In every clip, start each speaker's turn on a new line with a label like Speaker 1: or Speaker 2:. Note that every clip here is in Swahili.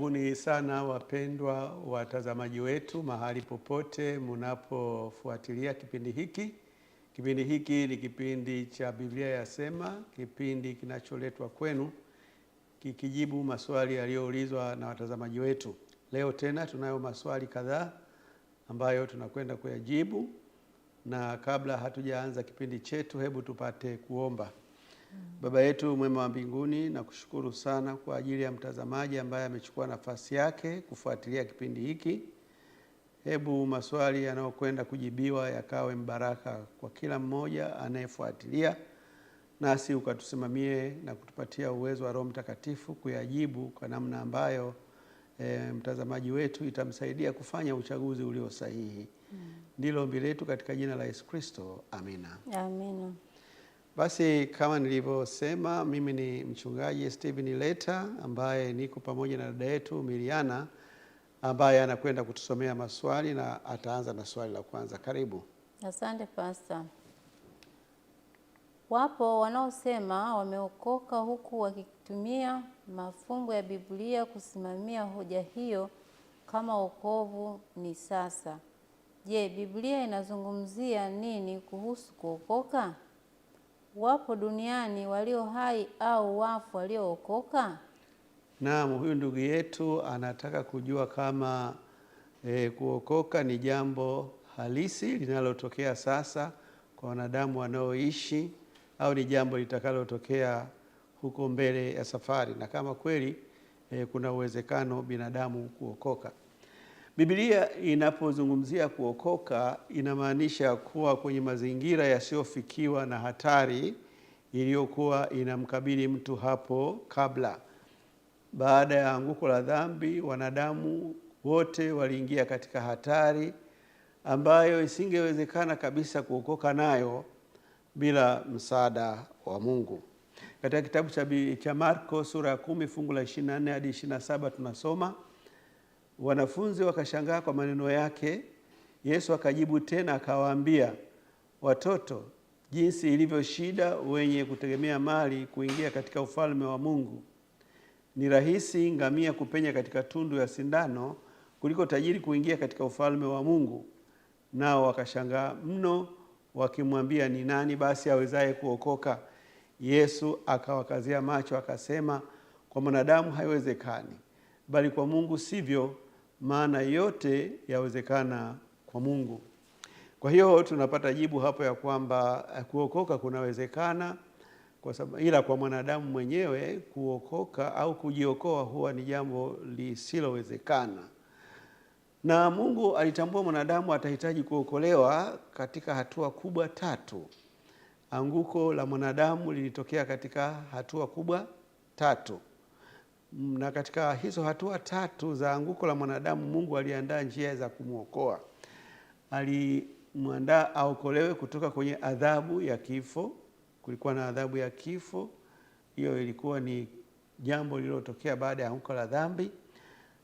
Speaker 1: Karibuni sana wapendwa watazamaji wetu mahali popote mnapofuatilia kipindi hiki. Kipindi hiki ni kipindi cha Biblia Yasema, kipindi kinacholetwa kwenu kikijibu maswali yaliyoulizwa na watazamaji wetu. Leo tena tunayo maswali kadhaa ambayo tunakwenda kuyajibu, na kabla hatujaanza kipindi chetu, hebu tupate kuomba. Baba yetu mwema wa mbinguni, na kushukuru sana kwa ajili ya mtazamaji ambaye amechukua nafasi yake kufuatilia kipindi hiki. Hebu maswali yanayokwenda kujibiwa yakawe mbaraka kwa kila mmoja anayefuatilia, nasi ukatusimamie na kutupatia uwezo wa Roho Mtakatifu kuyajibu kwa namna ambayo mtazamaji wetu itamsaidia kufanya uchaguzi ulio sahihi. Ndilo ombi letu katika jina la Yesu Kristo. Amina.
Speaker 2: Amina.
Speaker 1: Basi kama nilivyosema, mimi ni mchungaji Steven Leta ambaye niko pamoja na dada yetu Miriana ambaye anakwenda kutusomea maswali, na ataanza na swali la kwanza. Karibu.
Speaker 2: Asante Pastor. Wapo wanaosema wameokoka huku wakitumia mafungu ya Biblia kusimamia hoja hiyo kama wokovu ni sasa. Je, Biblia inazungumzia nini kuhusu kuokoka? Wapo duniani walio hai au wafu waliookoka?
Speaker 1: Naam, huyu ndugu yetu anataka kujua kama kuokoka ni jambo halisi linalotokea sasa kwa wanadamu wanaoishi, au ni jambo litakalotokea huko mbele ya safari, na kama kweli kuna uwezekano binadamu kuokoka. Biblia inapozungumzia kuokoka inamaanisha kuwa kwenye mazingira yasiyofikiwa na hatari iliyokuwa inamkabili mtu hapo kabla. Baada ya anguko la dhambi, wanadamu wote waliingia katika hatari ambayo isingewezekana kabisa kuokoka nayo bila msaada wa Mungu. Katika kitabu cha Marko sura ya 10 fungu la 24 hadi 27 tunasoma, wanafunzi wakashangaa kwa maneno yake. Yesu akajibu tena akawaambia, watoto, jinsi ilivyo shida wenye kutegemea mali kuingia katika ufalme wa Mungu. Ni rahisi ngamia kupenya katika tundu ya sindano kuliko tajiri kuingia katika ufalme wa Mungu. Nao wakashangaa mno, wakimwambia, ni nani basi awezaye kuokoka? Yesu akawakazia macho akasema, kwa mwanadamu haiwezekani, bali kwa Mungu sivyo, maana yote yawezekana kwa Mungu. Kwa hiyo tunapata jibu hapo ya kwamba kuokoka kunawezekana, kwa sababu ila kwa mwanadamu mwenyewe kuokoka au kujiokoa huwa ni jambo lisilowezekana. Na Mungu alitambua mwanadamu atahitaji kuokolewa katika hatua kubwa tatu. Anguko la mwanadamu lilitokea katika hatua kubwa tatu. Na katika hizo hatua tatu za anguko la mwanadamu, Mungu aliandaa njia za kumuokoa. Alimwandaa aokolewe kutoka kwenye adhabu ya kifo. Kulikuwa na adhabu ya kifo. Hiyo ilikuwa ni jambo lililotokea baada ya anguko la dhambi.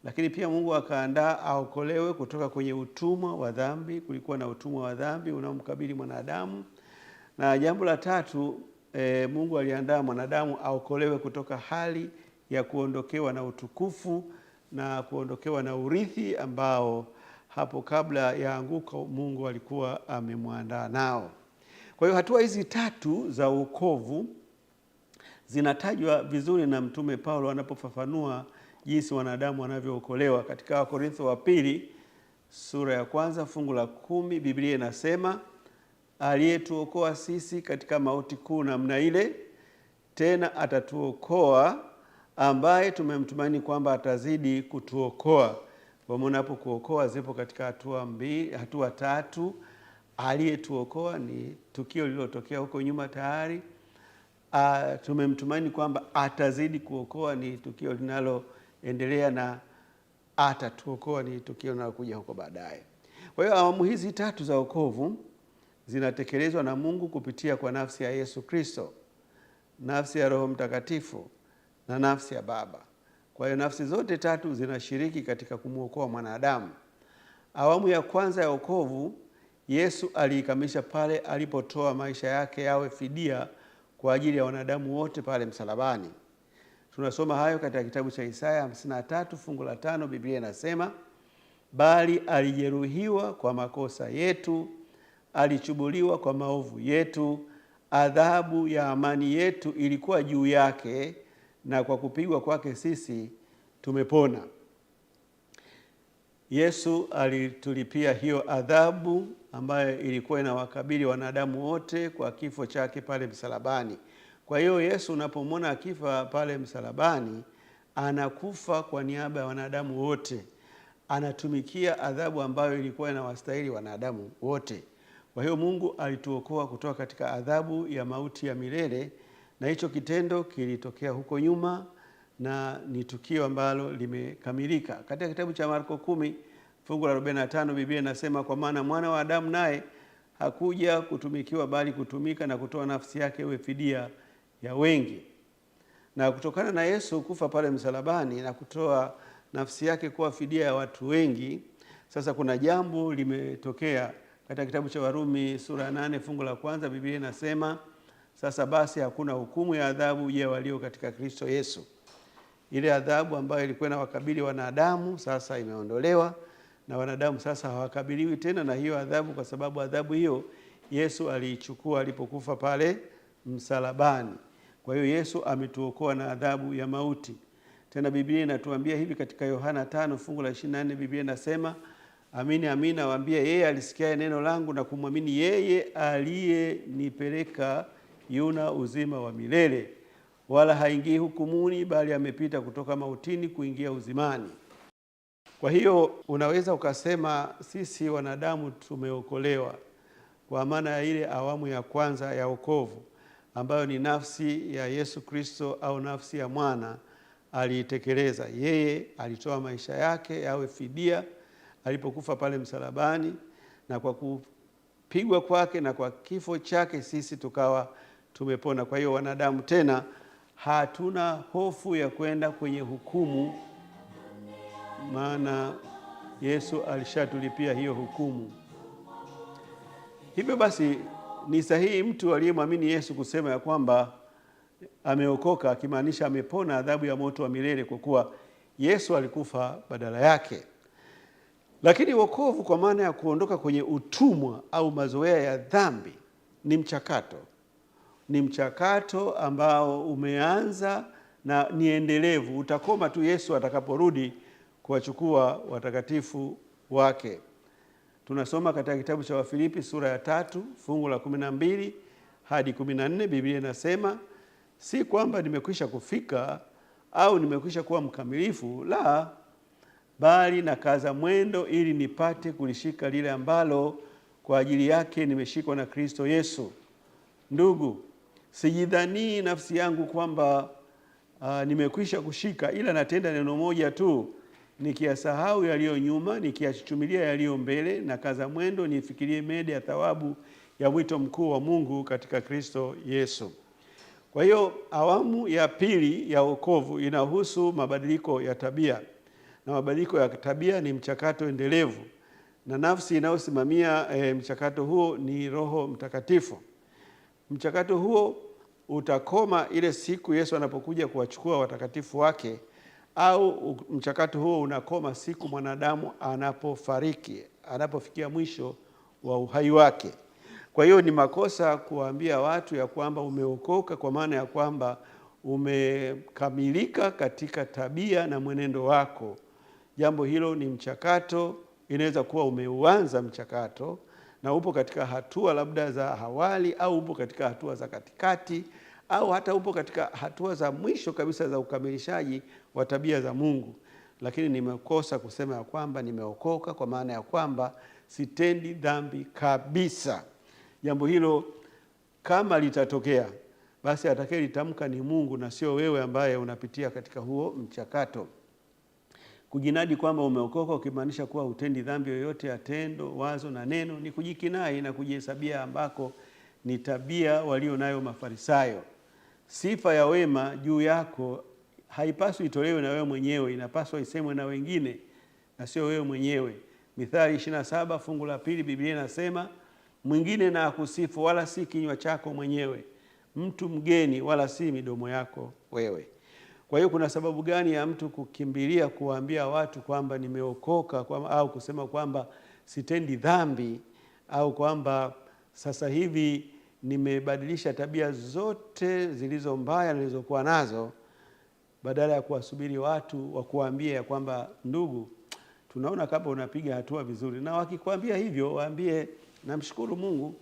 Speaker 1: Lakini pia Mungu akaandaa aokolewe kutoka kwenye utumwa wa dhambi. Kulikuwa na utumwa wa dhambi unaomkabili mwanadamu. Na jambo la tatu, Mungu aliandaa mwanadamu aokolewe kutoka hali ya kuondokewa na utukufu na kuondokewa na urithi ambao hapo kabla ya anguko Mungu alikuwa amemwandaa nao. Kwa hiyo hatua hizi tatu za wokovu zinatajwa vizuri na Mtume Paulo anapofafanua jinsi wanadamu wanavyookolewa. Katika Wakorintho wa pili sura ya 1 fungu la 10, Biblia inasema, aliyetuokoa sisi katika mauti kuu namna ile, tena atatuokoa, ambaye tumemtumaini kwamba atazidi kutuokoa. Kwa maana hapo kuokoa zipo katika hatua tatu. Aliyetuokoa ni tukio lililotokea huko nyuma tayari. Tumemtumaini kwamba atazidi kuokoa ni tukio linaloendelea, na atatuokoa ni tukio linalokuja huko baadaye. Kwa hiyo awamu hizi tatu za wokovu zinatekelezwa na Mungu kupitia kwa nafsi ya Yesu Kristo, nafsi ya Roho Mtakatifu na nafsi ya Baba. Kwa hiyo nafsi zote tatu zinashiriki katika kumuokoa mwanadamu. Awamu ya kwanza ya wokovu Yesu aliikamilisha pale alipotoa maisha yake yawe fidia kwa ajili ya wanadamu wote pale msalabani. Tunasoma hayo katika kitabu cha Isaya 53 fungu la 5. Biblia inasema, bali alijeruhiwa kwa makosa yetu, alichubuliwa kwa maovu yetu, adhabu ya amani yetu ilikuwa juu yake, na kwa kupigwa kwake sisi tumepona. Yesu alitulipia hiyo adhabu ambayo ilikuwa inawakabili wanadamu wote kwa kifo chake pale msalabani. Kwa hiyo Yesu unapomwona akifa pale msalabani, anakufa kwa niaba ya wanadamu wote. Anatumikia adhabu ambayo ilikuwa inawastahili wanadamu wote. Kwa hiyo Mungu alituokoa kutoka katika adhabu ya mauti ya milele, na hicho kitendo kilitokea huko nyuma na ni tukio ambalo limekamilika. Katika kitabu cha Marko 10 fungu la 45 Biblia inasema, kwa maana mwana wa Adamu naye hakuja kutumikiwa bali kutumika na kutoa nafsi yake iwe fidia ya wengi. Na kutokana na Yesu kufa pale msalabani na kutoa nafsi yake kuwa fidia ya watu wengi, sasa kuna jambo limetokea. Katika kitabu cha Warumi sura ya 8 fungu la 1 Biblia inasema, sasa basi hakuna hukumu ya adhabu je walio katika Kristo Yesu. Ile adhabu ambayo ilikuwa inawakabili wanadamu sasa imeondolewa, na wanadamu sasa hawakabiliwi tena na hiyo adhabu, kwa sababu adhabu hiyo Yesu aliichukua alipokufa pale msalabani. Kwa hiyo Yesu ametuokoa na adhabu ya mauti. Tena Biblia inatuambia hivi katika Yohana 5 fungu la 24, Biblia inasema, amini amini nawaambia, yeye alisikia neno langu na kumwamini yeye aliyenipeleka yuna uzima wa milele, wala haingii hukumuni, bali amepita kutoka mautini kuingia uzimani. Kwa hiyo unaweza ukasema sisi wanadamu tumeokolewa kwa maana ya ile awamu ya kwanza ya wokovu, ambayo ni nafsi ya Yesu Kristo au nafsi ya mwana aliitekeleza. Yeye alitoa maisha yake yawe fidia alipokufa pale msalabani, na kwa kupigwa kwake na kwa kifo chake sisi tukawa tumepona. Kwa hiyo wanadamu tena hatuna hofu ya kwenda kwenye hukumu, maana Yesu alishatulipia hiyo hukumu. Hivyo basi ni sahihi mtu aliyemwamini Yesu kusema ya kwamba ameokoka, akimaanisha amepona adhabu ya moto wa milele, kwa kuwa Yesu alikufa badala yake. Lakini wokovu kwa maana ya kuondoka kwenye utumwa au mazoea ya dhambi ni mchakato. Ni mchakato ambao umeanza na ni endelevu. Utakoma tu Yesu atakaporudi kuwachukua watakatifu wake. Tunasoma katika kitabu cha Wafilipi sura ya 3 fungu la 12 hadi 14. Biblia inasema, si kwamba nimekwisha kufika au nimekwisha kuwa mkamilifu, la, bali nakaza mwendo ili nipate kulishika lile ambalo kwa ajili yake nimeshikwa na Kristo Yesu. Ndugu, sijidhanii nafsi yangu kwamba nimekwisha kushika, ila natenda neno moja tu, nikiyasahau yaliyo nyuma, nikiyachuchumilia yaliyo mbele, na kaza mwendo nifikirie mede ya thawabu ya mwito mkuu wa Mungu katika Kristo Yesu. Kwa hiyo awamu ya pili ya wokovu inahusu mabadiliko ya tabia, na mabadiliko ya tabia ni mchakato endelevu, na nafsi inayosimamia mchakato huo ni Roho Mtakatifu. Mchakato huo utakoma ile siku Yesu anapokuja kuwachukua watakatifu wake, au mchakato huo unakoma siku mwanadamu anapofariki, anapofikia mwisho wa uhai wake. Kwa hiyo ni makosa kuwaambia watu ya kwamba umeokoka kwa maana ya kwamba umekamilika katika tabia na mwenendo wako. Jambo hilo ni mchakato. Inaweza kuwa umeuanza mchakato na upo katika hatua labda za awali, au upo katika hatua za katikati, au hata upo katika hatua za mwisho kabisa za ukamilishaji wa tabia za Mungu. Lakini nimekosa kusema ya kwamba nimeokoka kwa maana ya kwamba sitendi dhambi kabisa. Jambo hilo kama litatokea, basi atakayelitamka ni Mungu na sio wewe ambaye unapitia katika huo mchakato. Kujinadi kwamba umeokoka ukimaanisha kuwa utendi dhambi yoyote ya tendo, wazo na neno, ni kujikinai na kujihesabia ambako ni tabia walio nayo Mafarisayo. Sifa ya wema juu yako haipaswi itolewe na wewe mwenyewe, inapaswa isemwe na wengine na sio wewe mwenyewe. Mithali 27 fungu la 2 Biblia inasema, mwingine na akusifu wala si kinywa chako mwenyewe, mtu mgeni wala si midomo yako wewe. Kwa hiyo kuna sababu gani ya mtu kukimbilia kuwaambia watu kwamba nimeokoka, au kusema kwamba sitendi dhambi, au kwamba sasa hivi nimebadilisha tabia zote zilizo mbaya nilizokuwa nazo, badala ya kuwasubiri watu wakuambie kwamba ndugu, tunaona kama unapiga hatua vizuri. Na wakikwambia hivyo, waambie namshukuru Mungu,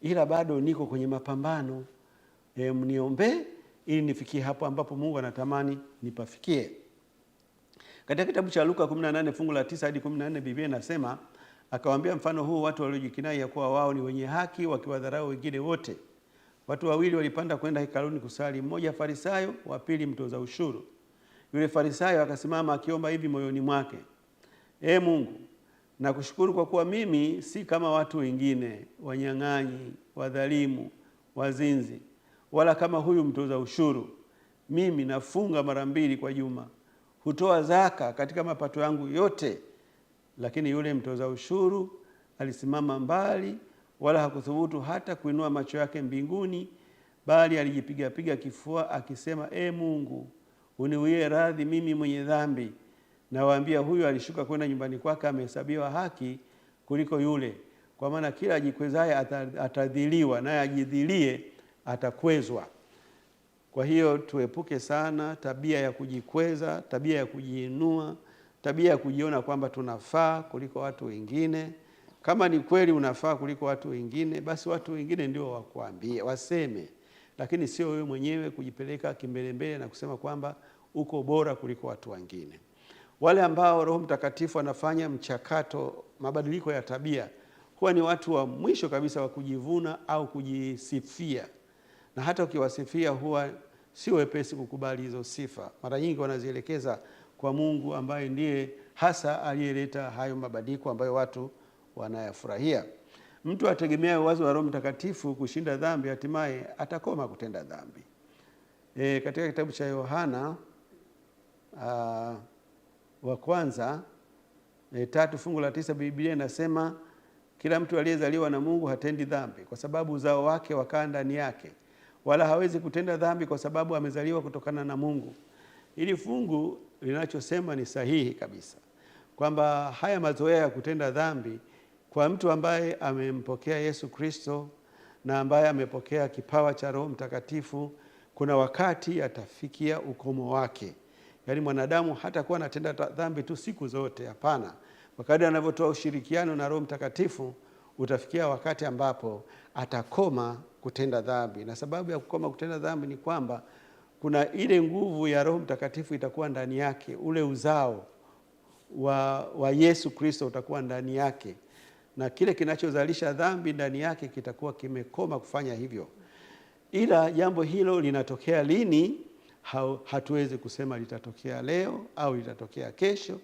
Speaker 1: ila bado niko kwenye mapambano, mniombe ili nifikie hapo ambapo Mungu anatamani nipafikie. Katika kitabu cha Luka 18 fungu la 9 hadi 14, Biblia inasema, akawaambia mfano huu watu waliojikinai ya kuwa wao ni wenye haki, wakiwadharau wengine wote. Watu wawili walipanda kwenda hekaluni kusali, mmoja Farisayo, wa pili mtoza ushuru. Yule Farisayo akasimama akiomba hivi moyoni mwake, Mungu, nakushukuru kwa kuwa mimi si kama watu wengine, wanyang'anyi, wadhalimu, wazinzi, wala kama huyu mtoza ushuru. Mimi nafunga mara 2 kwa juma, hutoa zaka katika mapato yangu yote. Lakini yule mtoza ushuru alisimama mbali, wala hakuthubutu hata kuinua macho yake mbinguni, bali alijipiga kifua akisema, Mungu, uniwie radhi mimi mwenye dhambi. Nawaambia, huyu alishuka kwenda nyumbani kwake amehesabiwa haki kuliko yule. Kwa maana kila ajikwezaye atadhiliwa, naye ajidhilie atakwezwa. Kwa hiyo tuepuke sana tabia ya kujikweza, tabia ya kujiinua, tabia ya kujiona kwamba tunafaa kuliko watu wengine. Kama ni kweli unafaa kuliko watu wengine, basi watu wengine ndio wakuambie, waseme, lakini sio wewe mwenyewe kujipeleka kimbelembele na kusema kwamba uko bora kuliko watu wengine. Wale ambao Roho Mtakatifu anafanya mchakato mabadiliko ya tabia, huwa ni watu wa mwisho kabisa wa kujivuna au kujisifia. Na hata ukiwasifia huwa si wepesi kukubali hizo sifa. Mara nyingi wanazielekeza kwa Mungu ambaye ndiye hasa aliyeleta hayo mabadiliko ambayo watu wanayafurahia. Mtu ategemea uwezo wa Roho Mtakatifu kushinda dhambi, hatimaye atakoma kutenda dhambi. Katika kitabu cha Yohana wa kwanza 3 fungu la 9, Biblia inasema, kila mtu aliyezaliwa na Mungu hatendi dhambi, kwa sababu uzao wake wakaa ndani yake, wala hawezi kutenda dhambi kwa sababu amezaliwa kutokana na Mungu. Hili fungu linachosema ni sahihi kabisa, kwamba haya mazoea ya kutenda dhambi kwa mtu ambaye amempokea Yesu Kristo na ambaye amepokea kipawa cha Roho Mtakatifu, kuna wakati atafikia ukomo wake. Yaani mwanadamu hatakuwa anatenda dhambi tu siku zote, hapana. Wakati anavyotoa ushirikiano na Roho Mtakatifu, utafikia wakati ambapo atakoma kutenda dhambi. Na sababu ya kukoma kutenda dhambi ni kwamba kuna ile nguvu ya Roho Mtakatifu itakuwa ndani yake, ule uzao wa Yesu Kristo utakuwa ndani yake, na kile kinachozalisha dhambi ndani yake kitakuwa kimekoma kufanya hivyo. Ila jambo hilo linatokea lini? Hatuwezi kusema litatokea leo au litatokea kesho.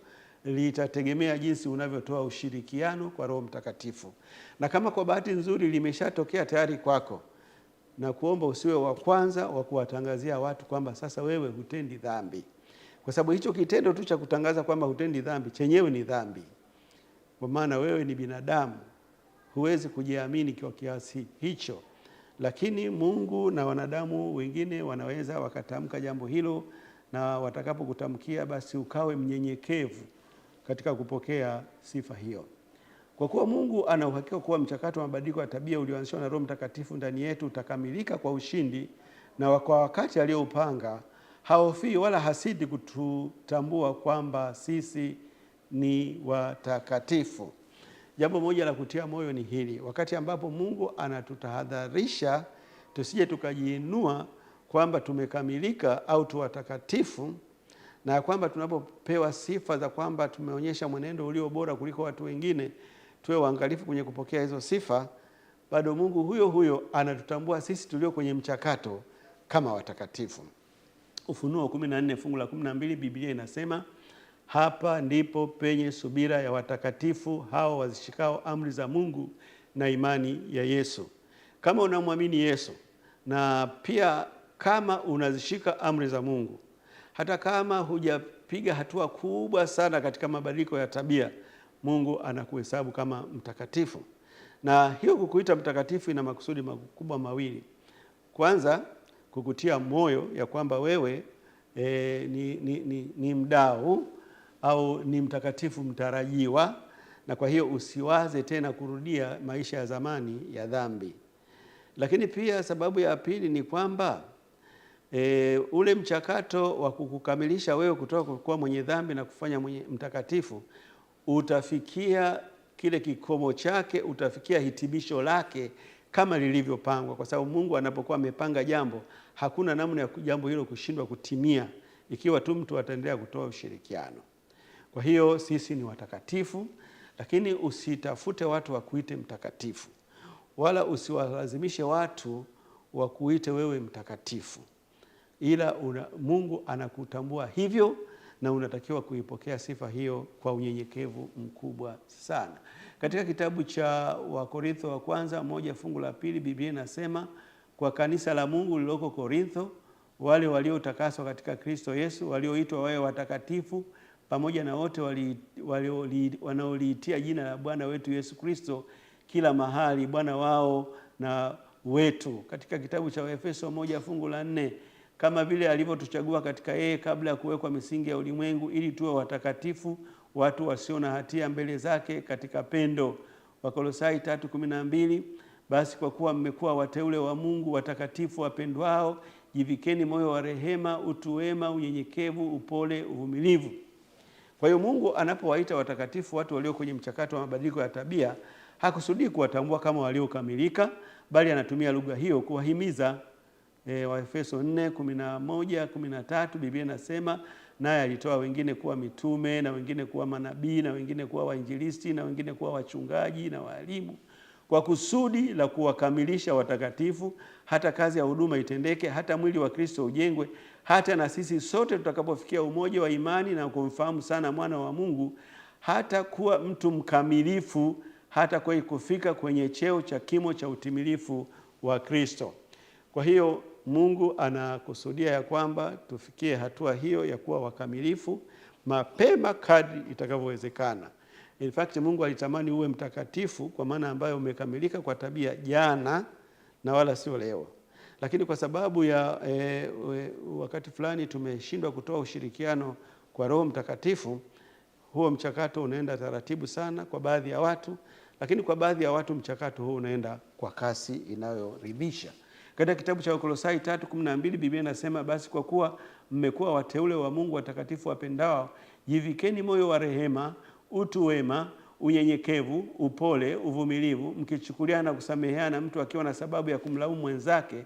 Speaker 1: Litategemea jinsi unavyotoa ushirikiano kwa Roho Mtakatifu. Na kama kwa bahati nzuri limeshatokea tayari kwako, na kuomba usiwe wa kwanza wa kuwatangazia watu kwamba sasa wewe hutendi dhambi, kwa sababu hicho kitendo tu cha kutangaza kwamba hutendi dhambi chenyewe ni dhambi. Kwa maana wewe ni binadamu, huwezi kujiamini kwa kiasi hicho. Lakini Mungu na wanadamu wengine wanaweza wakatamka jambo hilo, na watakapokutamkia basi ukawe mnyenyekevu katika kupokea sifa hiyo. Kwa kuwa Mungu ana uhakika kuwa mchakato wa mabadiliko ya tabia ulioanzishwa na Roho Mtakatifu ndani yetu utakamilika kwa ushindi na kwa wakati alioupanga, haofii wala hasidi kututambua kwamba sisi ni watakatifu. Jambo moja la kutia moyo ni hili: wakati ambapo Mungu anatutahadharisha tusije tukajiinua kwamba tumekamilika au tu watakatifu, na kwamba tunapopewa sifa za kwamba tumeonyesha mwenendo ulio bora kuliko watu wengine, tuwe waangalifu kwenye kupokea hizo sifa, bado Mungu huyo huyo anatutambua sisi tulio kwenye mchakato kama watakatifu. Ufunuo 14 fungu la 12, Biblia inasema, hapa ndipo penye subira ya watakatifu hao wazishikao amri za Mungu na imani ya Yesu. Kama unamwamini Yesu na pia kama unazishika amri za Mungu, hata kama hujapiga hatua kubwa sana katika mabadiliko ya tabia, Mungu anakuhesabu kama mtakatifu. Na hiyo kukuita mtakatifu ina makusudi makubwa mawili. Kwanza, kukutia moyo ya kwamba wewe ni mdau au ni mtakatifu mtarajiwa, na kwa hiyo usiwaze tena kurudia maisha ya zamani ya dhambi. Lakini pia sababu ya pili ni kwamba ule mchakato wa kukukamilisha wewe kutoka kuwa mwenye dhambi na kufanya mwenye mtakatifu utafikia kile kikomo chake, utafikia hitimisho lake kama lilivyopangwa, kwa sababu Mungu anapokuwa amepanga jambo hakuna namna ya jambo hilo kushindwa kutimia ikiwa tu mtu ataendelea kutoa ushirikiano. Kwa hiyo sisi ni watakatifu, lakini usitafute watu wakuite mtakatifu, wala usiwalazimishe watu wakuite wewe mtakatifu, ila Mungu anakutambua hivyo na unatakiwa kuipokea sifa hiyo kwa unyenyekevu mkubwa sana. Katika kitabu cha Wakorintho wa kwanza 1:2 Biblia inasema, kwa kanisa la Mungu lililoko Korintho, wale waliotakaswa katika Kristo Yesu, walioitwa wawe watakatifu, pamoja na wote wanaoliitia jina la Bwana wetu Yesu Kristo kila mahali, Bwana wao na wetu. Katika kitabu cha Efeso 1:4, kama vile alivyotuchagua katika yeye kabla ya kuwekwa misingi ya ulimwengu, ili tuwe watakatifu, watu wasio na hatia mbele zake katika pendo. Wakolosai 3:12, basi kwa kuwa mmekuwa wateule wa Mungu, watakatifu wapendwao, jivikeni moyo wa rehema, utu wema, unyenyekevu, upole, uvumilivu. Kwa hiyo Mungu anapowaita watakatifu watu walio kwenye mchakato wa mabadiliko ya tabia, hakusudii kuwatambua kama waliokamilika, bali anatumia lugha hiyo kuwahimiza. Waefeso 4:11-13 Biblia inasema, naye alitoa wengine kuwa mitume, na wengine kuwa manabii, na wengine kuwa wainjilisti, na wengine kuwa wachungaji na walimu, kwa kusudi la kuwakamilisha watakatifu, hata kazi ya huduma itendeke, hata mwili wa Kristo ujengwe, hata na sisi sote tutakapofikia umoja wa imani na kumfahamu sana mwana wa Mungu, hata kuwa mtu mkamilifu, hata kwa kufika kwenye cheo cha kimo cha utimilifu wa Kristo. Kwa hiyo Mungu anakusudia ya kwamba tufikie hatua hiyo ya kuwa wakamilifu mapema kadri itakavyowezekana. In fact, Mungu alitamani uwe mtakatifu, kwa maana ambayo umekamilika kwa tabia jana na wala sio leo. Lakini kwa sababu ya wakati fulani tumeshindwa kutoa ushirikiano kwa Roho Mtakatifu, huo mchakato unaenda taratibu sana kwa baadhi ya watu, lakini kwa baadhi ya watu mchakato huo unaenda kwa kasi inayoridhisha. Katika kitabu cha Wakolosai 3:12 Biblia inasema, basi kwa kuwa mmekuwa wateule wa Mungu, watakatifu wapendao, jivikeni moyo wa rehema, utu wema, unyenyekevu, upole, uvumilivu, mkichukuliana na kusameheana, mtu akiwa na sababu ya kumlaumu mwenzake,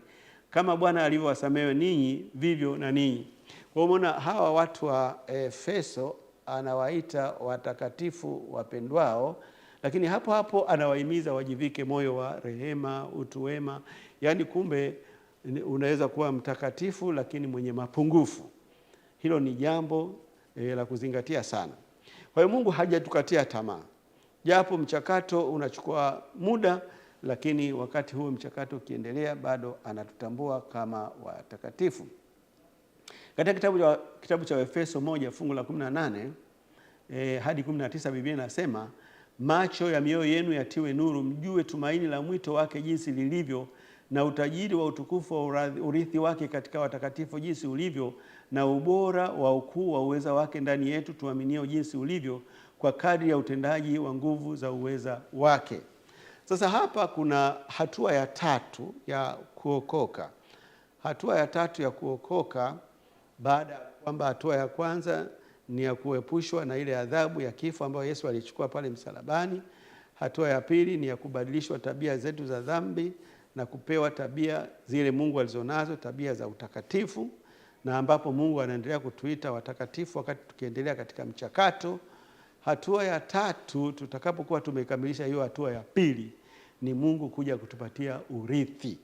Speaker 1: kama Bwana alivyowasamehe ninyi, vivyo na ninyi. Kwa hiyo umeona hawa watu wa Efeso anawaita watakatifu wapendwao, lakini hapo hapo anawahimiza wajivike moyo wa rehema, utu wema. Yaani kumbe unaweza kuwa mtakatifu lakini mwenye mapungufu. Hilo ni jambo la kuzingatia sana. Kwa hiyo Mungu hajatukatia tamaa, japo mchakato unachukua muda, lakini wakati huo mchakato ukiendelea bado anatutambua kama watakatifu. Katika kitabu cha Efeso 1:18 hadi 19 Biblia inasema, macho ya mioyo yenu yatiwe nuru, mjue tumaini la mwito wake jinsi lilivyo, na utajiri wa utukufu wa urithi wake katika watakatifu jinsi ulivyo, na ubora wa ukuu wa uweza wake ndani yetu tuaminio jinsi ulivyo, kwa kadri ya utendaji wa nguvu za uweza wake. Sasa hapa kuna hatua ya tatu ya kuokoka. Hatua ya tatu ya kuokoka, baada ya kwamba hatua ya kwanza ni ya kuepushwa na ile adhabu ya kifo ambayo Yesu alichukua pale msalabani. Hatua ya pili ni ya kubadilishwa tabia zetu za dhambi na kupewa tabia zile Mungu alizonazo, tabia za utakatifu, na ambapo Mungu anaendelea kutuita watakatifu wakati tukiendelea katika mchakato. Hatua ya tatu, tutakapokuwa tumekamilisha hiyo hatua ya pili, ni Mungu kuja kutupatia urithi.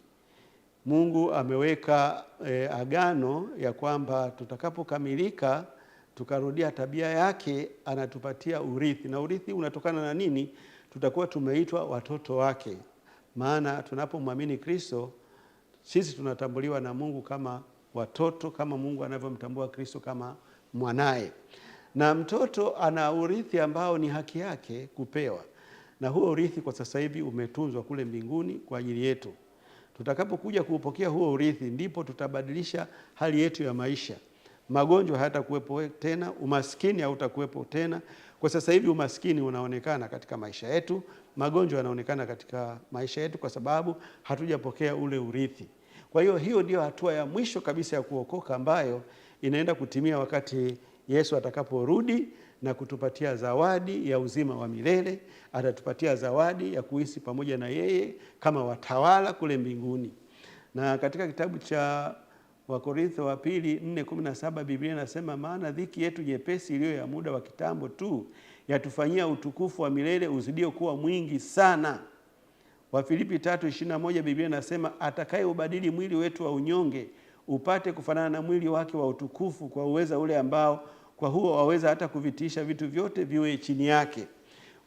Speaker 1: Mungu ameweka agano ya kwamba tutakapokamilika tukarudia tabia yake, anatupatia urithi. Na urithi unatokana na nini? Tutakuwa tumeitwa watoto wake. Maana tunapomwamini Kristo, sisi tunatambuliwa na Mungu kama watoto, kama Mungu anavyomtambua Kristo kama mwanae. Na mtoto ana urithi ambao ni haki yake kupewa. Na huo urithi kwa sasa hivi umetunzwa kule mbinguni kwa ajili yetu. Tutakapokuja kuupokea huo urithi, ndipo tutabadilisha hali yetu ya maisha. magonjwa hayatakuwepo tena, umaskini hautakuwepo tena. Kwa sasa hivi umaskini unaonekana katika maisha yetu, magonjwa yanaonekana katika maisha yetu kwa sababu hatujapokea ule urithi. Kwa hiyo hiyo ndio hatua ya mwisho kabisa ya kuokoka ambayo inaenda kutimia wakati Yesu atakaporudi na kutupatia zawadi ya uzima wa milele. Atatupatia zawadi ya kuishi pamoja na yeye kama watawala kule mbinguni. Na katika kitabu cha Wakorintho wa pili 4:17 Biblia inasema, maana dhiki yetu nyepesi iliyo ya muda wa kitambo tu yatufanyia utukufu wa milele uzidio kuwa mwingi sana. Wafilipi 3:21 Biblia inasema, atakaye ubadili mwili wetu wa unyonge upate kufanana na mwili wake wa utukufu kwa uweza ule ambao kwa huo waweza hata kuvitiisha vitu vyote viwe chini yake.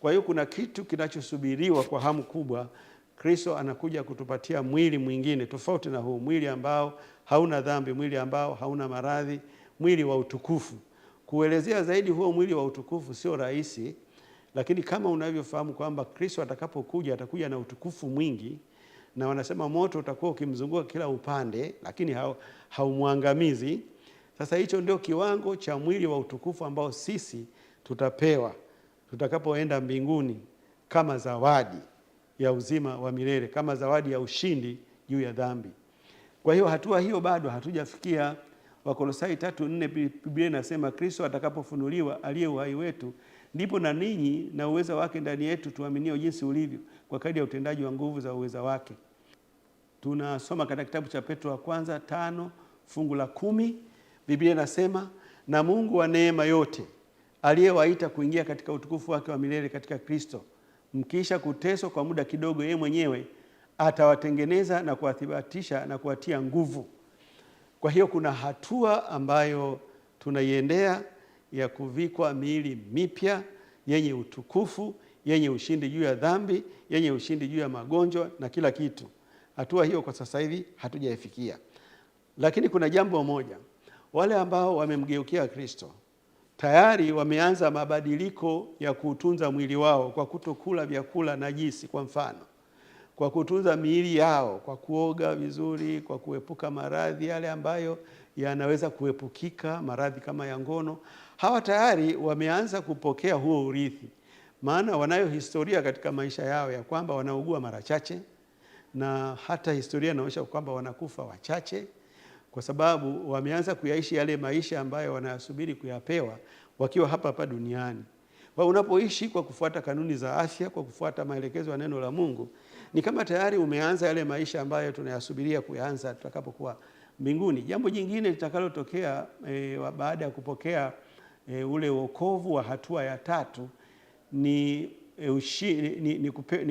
Speaker 1: Kwa hiyo kuna kitu kinachosubiriwa kwa hamu kubwa. Kristo anakuja kutupatia mwili mwingine tofauti na huu, mwili ambao hauna dhambi, mwili ambao hauna maradhi, mwili wa utukufu. Kuelezea zaidi huo mwili wa utukufu sio rahisi, lakini kama unavyofahamu kwamba Kristo atakapokuja atakuja na utukufu mwingi, na wanasema moto utakuwa ukimzunguka kila upande, lakini haumwangamizi. Sasa hicho ndio kiwango cha mwili wa utukufu ambao sisi tutapewa tutakapoenda mbinguni kama zawadi ya uzima wa milele, kama zawadi ya ushindi juu ya dhambi. Kwa hiyo hatua hiyo bado hatujafikia. Wakolosai 3:4 Biblia inasema, Kristo atakapofunuliwa aliye uhai wetu, ndipo na ninyi na uweza wake ndani yetu tuaminio jinsi ulivyo kwa kadri ya utendaji wa nguvu za uweza wake. Tunasoma katika kitabu cha Petro wa kwanza 5:10 Biblia inasema, na Mungu wa neema yote aliyewaita kuingia katika utukufu wake wa milele katika Kristo, mkisha kuteswa kwa muda kidogo, yeye mwenyewe atawatengeneza na kuwathibitisha na kuwatia nguvu. Kwa hiyo kuna hatua ambayo tunaiendea ya kuvikwa miili mipya yenye utukufu, yenye ushindi juu ya dhambi, yenye ushindi juu ya magonjwa na kila kitu. Hatua hiyo kwa sasa hivi hatujaifikia. Lakini kuna jambo moja, wale ambao wamemgeukia Kristo tayari wameanza mabadiliko ya kutunza mwili wao kwa kutokula vyakula najisi, kwa mfano, kwa kutunza miili yao kwa kuoga vizuri, kwa kuepuka maradhi yale ambayo yanaweza kuepukika, maradhi kama ya ngono. Hawa tayari wameanza kupokea huo urithi, maana wanayo historia katika maisha yao ya kwamba wanaugua mara chache, na hata historia inaonyesha kwamba wanakufa wachache, kwa sababu wameanza kuyaishi yale maisha ambayo wanayasubiri kuyapewa wakiwa hapa hapa duniani. Kwa unapoishi kwa kufuata kanuni za afya, kwa kufuata maelekezo ya neno la Mungu, ni kama tayari umeanza yale maisha ambayo tunayasubiria kuanza tutakapokuwa mbinguni. Jambo jingine litakalotokea baada ya kupokea ule wokovu wa hatua ya tatu ni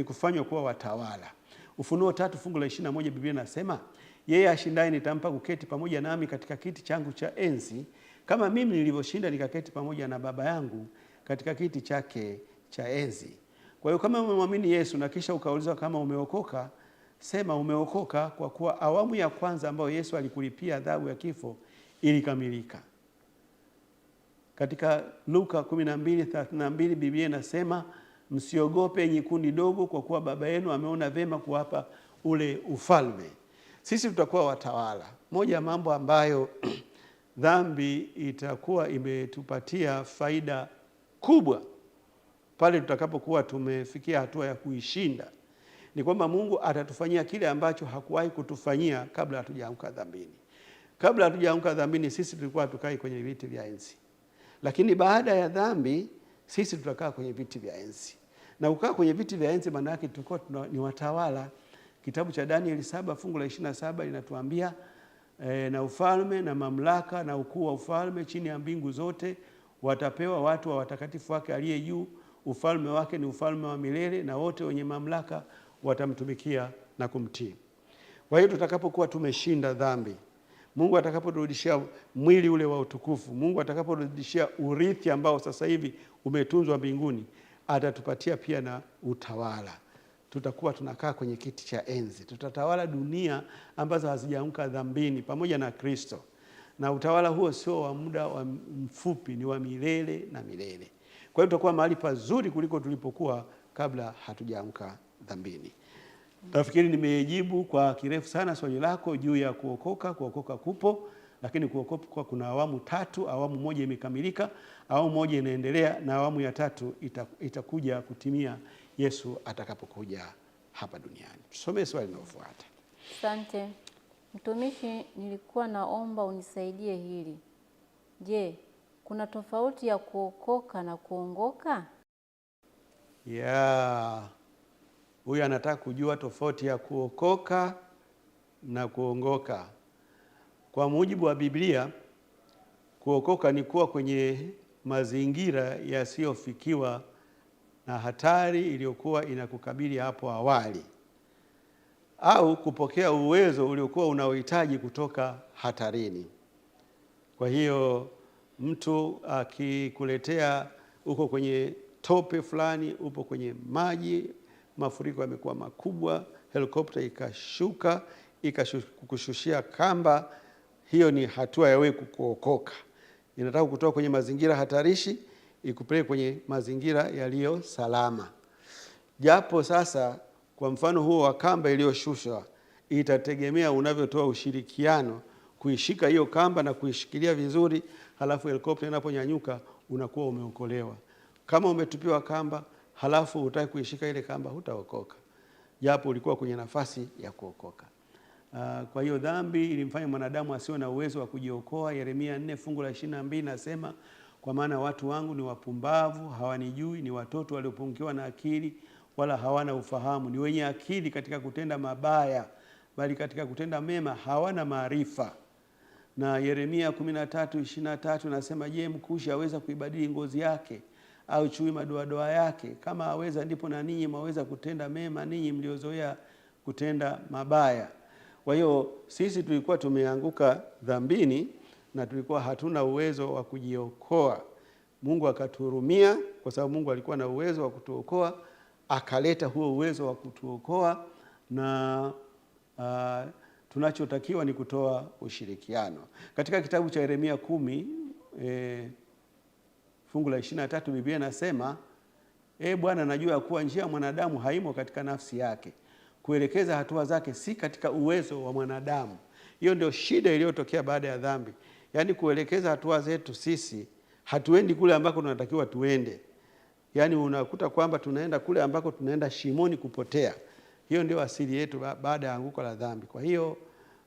Speaker 1: kufanywa kuwa watawala. Ufunuo 3:21 Biblia inasema, yeye ashindaye nitampa kuketi pamoja nami katika kiti changu cha enzi, kama mimi nilivyoshinda nikaketi pamoja na Baba yangu katika kiti chake cha enzi. Kwa hiyo kama umemwamini Yesu na kisha ukaulizwa kama umeokoka, sema umeokoka, kwa kuwa awamu ya kwanza ambayo Yesu alikulipia adhabu ya kifo ilikamilika. Katika Luka 12:32 Biblia inasema, msiogope enyi kundi dogo, kwa kuwa Baba yenu ameona vema kuwapa ule ufalme. Sisi tutakuwa watawala. Moja ya mambo ambayo dhambi itakuwa imetupatia faida kubwa pale tutakapokuwa tumefikia hatua ya kuishinda ni kwamba Mungu atatufanyia kile ambacho hakuwahi kutufanyia kabla hatujaanguka dhambini. Kabla hatujaanguka dhambini sisi tulikuwa tukai kwenye viti vya enzi. Lakini baada ya dhambi sisi tutakaa kwenye viti vya enzi. Na kukaa kwenye viti vya enzi maana yake tulikuwa ni watawala. Kitabu cha Danieli 7:27 linatuambia na ufalme na mamlaka na ukuu wa ufalme chini ya mbingu zote watapewa watu wa watakatifu wake aliye juu. Ufalme wake ni ufalme wa milele, na wote wenye mamlaka watamtumikia na kumtii. Kwa hiyo tutakapokuwa tumeshinda dhambi, Mungu atakaporudishia mwili ule wa utukufu, Mungu atakaporudishia urithi ambao sasa hivi umetunzwa mbinguni, atatupatia pia na utawala. Tutakuwa tunakaa kwenye kiti cha enzi. Tutatawala dunia ambazo hazijaanguka dhambini pamoja na Kristo. Na utawala huo sio wa muda wa mfupi, ni wa milele na milele. Kwa hiyo tutakuwa mahali pazuri kuliko tulipokuwa kabla hatujaanguka dhambini. Nafikiri nimejibu kwa kirefu sana swali lako juu ya kuokoka. Kuokoka kupo, lakini kuokoka kuna awamu tatu. Awamu moja imekamilika, awamu moja inaendelea, na awamu ya tatu itakuja kutimia Yesu atakapokuja hapa duniani. Tusome swali linalofuata.
Speaker 2: Asante. Mtumishi, nilikuwa naomba unisaidie hili. Je, kuna tofauti ya kuokoka na kuongoka?
Speaker 1: Huyu anataka kujua tofauti ya kuokoka na kuongoka. Kwa mujibu wa Biblia, kuokoka ni kuwa kwenye mazingira yasiyofikiwa na hatari iliyokuwa inakukabili hapo awali, au kupokea uwezo uliokuwa unaohitaji kutoka hatarini. Kwa hiyo mtu akikuletea uko kwenye tope fulani, upo kwenye maji, mafuriko yamekuwa makubwa, helikopta ikashuka ikakushushia kamba, hiyo ni hatua ya wewe kuokoka. Inataka kutoka kwenye mazingira hatarishi ikupeleke kwenye mazingira yaliyo salama. Japo sasa kwa mfano huo wa kamba iliyoshushwa, itategemea unavyotoa ushirikiano kuishika hiyo kamba na kuishikilia vizuri, halafu helikopta inaponyanyuka unakuwa umeokolewa. Kama umetupiwa kamba halafu hutaki kuishika ile kamba, hutaokoka, japo ulikuwa kwenye nafasi ya kuokoka. Kwa hiyo dhambi ilimfanya mwanadamu asiwe na uwezo wa kujiokoa. Yeremia 4 fungu la 22 nasema, kwa maana watu wangu ni wapumbavu, hawanijui, ni watoto waliopungukiwa na akili, wala hawana ufahamu. Ni wenye akili katika kutenda mabaya, bali katika kutenda mema hawana maarifa. Na Yeremia 13:23 nasema, je, mkushi aweza kuibadili ngozi yake, au chui madoadoa yake? Kama aweza, ndipo na ninyi mwaweza kutenda mema, ninyi mliozoea kutenda mabaya. Kwa hiyo sisi tulikuwa tumeanguka dhambini na tulikuwa hatuna uwezo wa kujiokoa. Mungu akatuhurumia, kwa sababu Mungu alikuwa na uwezo wa kutuokoa, akaleta huo uwezo wa kutuokoa, na tunachotakiwa ni kutoa ushirikiano. Katika kitabu cha Yeremia 10 fungu la 23 Biblia inasema, Bwana, najua ya kuwa njia ya mwanadamu haimo katika nafsi yake, kuelekeza hatua zake si katika uwezo wa mwanadamu. Hiyo ndio shida iliyotokea baada ya dhambi. Yaani kuelekeza hatua zetu sisi, hatuendi kule ambako tunatakiwa tuende. Yaani unakuta kwamba tunaenda kule ambako tunaenda shimoni kupotea. Hiyo ndio asili yetu baada ya anguko la dhambi. Kwa hiyo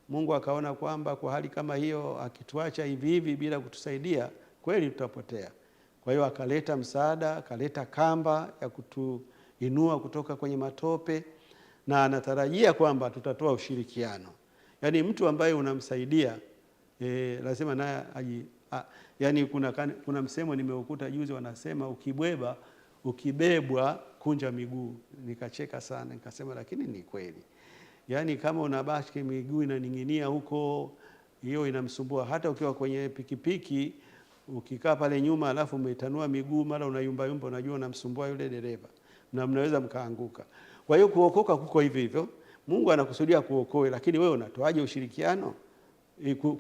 Speaker 1: Mungu akaona kwamba kwa hali kama hiyo, akituacha hivi hivi bila kutusaidia, kweli tutapotea. Kwa hiyo akaleta msaada, akaleta kamba ya kutuinua kutoka kwenye matope, na anatarajia kwamba tutatoa ushirikiano. Yaani mtu ambaye unamsaidia lazima naye yaani kuna msemo nimeukuta juzi, wanasema ukibebwa kunja miguu. Nikacheka sana, nikasema lakini ni kweli. Yaani kama unabaki miguu inaning'inia huko, hiyo inamsumbua. Hata ukiwa kwenye pikipiki ukikaa pale nyuma alafu umetanua miguu, mara unayumba yumba, unajua unamsumbua yule dereva na mnaweza mkaanguka. Kwa hiyo kuokoka kuko hivyo hivyo. Mungu anakusudia kuokoe, lakini wewe unatoaje ushirikiano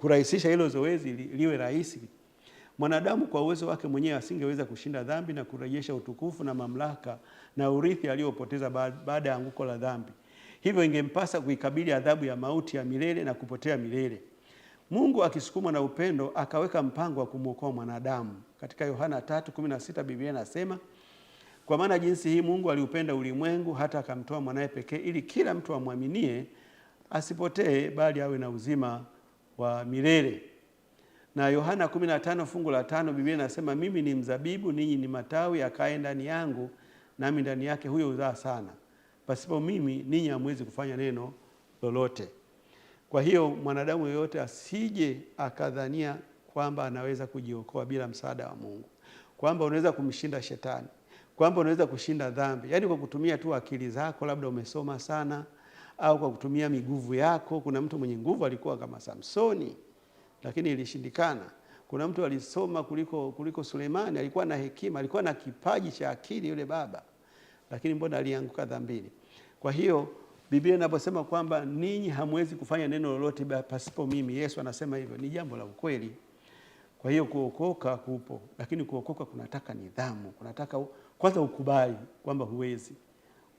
Speaker 1: kurahisisha hilo zoezi liwe rahisi? Mwanadamu kwa uwezo wake mwenyewe asingeweza kushinda dhambi na kurejesha utukufu na mamlaka na urithi aliyopoteza baada ya anguko la dhambi. Hivyo ingempasa kuikabili adhabu ya mauti ya milele na kupotea milele. Mungu akisukumwa na upendo akaweka mpango wa kumwokoa mwanadamu. Katika Yohana 3:16 Biblia inasema, kwa maana jinsi hii Mungu aliupenda ulimwengu hata akamtoa mwanae pekee, ili kila mtu amwaminie asipotee, bali awe na uzima wa milele. Na Yohana 15 fungu la 5 Biblia inasema, mimi ni mzabibu, ninyi ni matawi, akae ndani yangu nami ndani yake, huyo huzaa sana. Pasipo mimi ninyi hamwezi kufanya neno lolote. Kwa hiyo mwanadamu yeyote asije akadhania kwamba anaweza kujiokoa bila msaada wa Mungu, kwamba unaweza kumshinda shetani, kwamba unaweza kushinda dhambi, yaani kwa kutumia tu akili zako, labda umesoma sana, au kwa kutumia miguvu yako. Kuna mtu mwenye nguvu alikuwa kama Samsoni, lakini ilishindikana. Kuna mtu alisoma kuliko Sulemani, alikuwa na hekima, alikuwa na kipaji cha akili yule baba, lakini mbona alianguka dhambini? Kwa hiyo Biblia inaposema kwamba ninyi hamwezi kufanya neno lolote pasipo mimi, Yesu anasema hivyo, ni jambo la ukweli. Kwa hiyo kuokoka kupo, lakini kuokoka kunataka nidhamu, kunataka kwanza ukubali kwamba huwezi.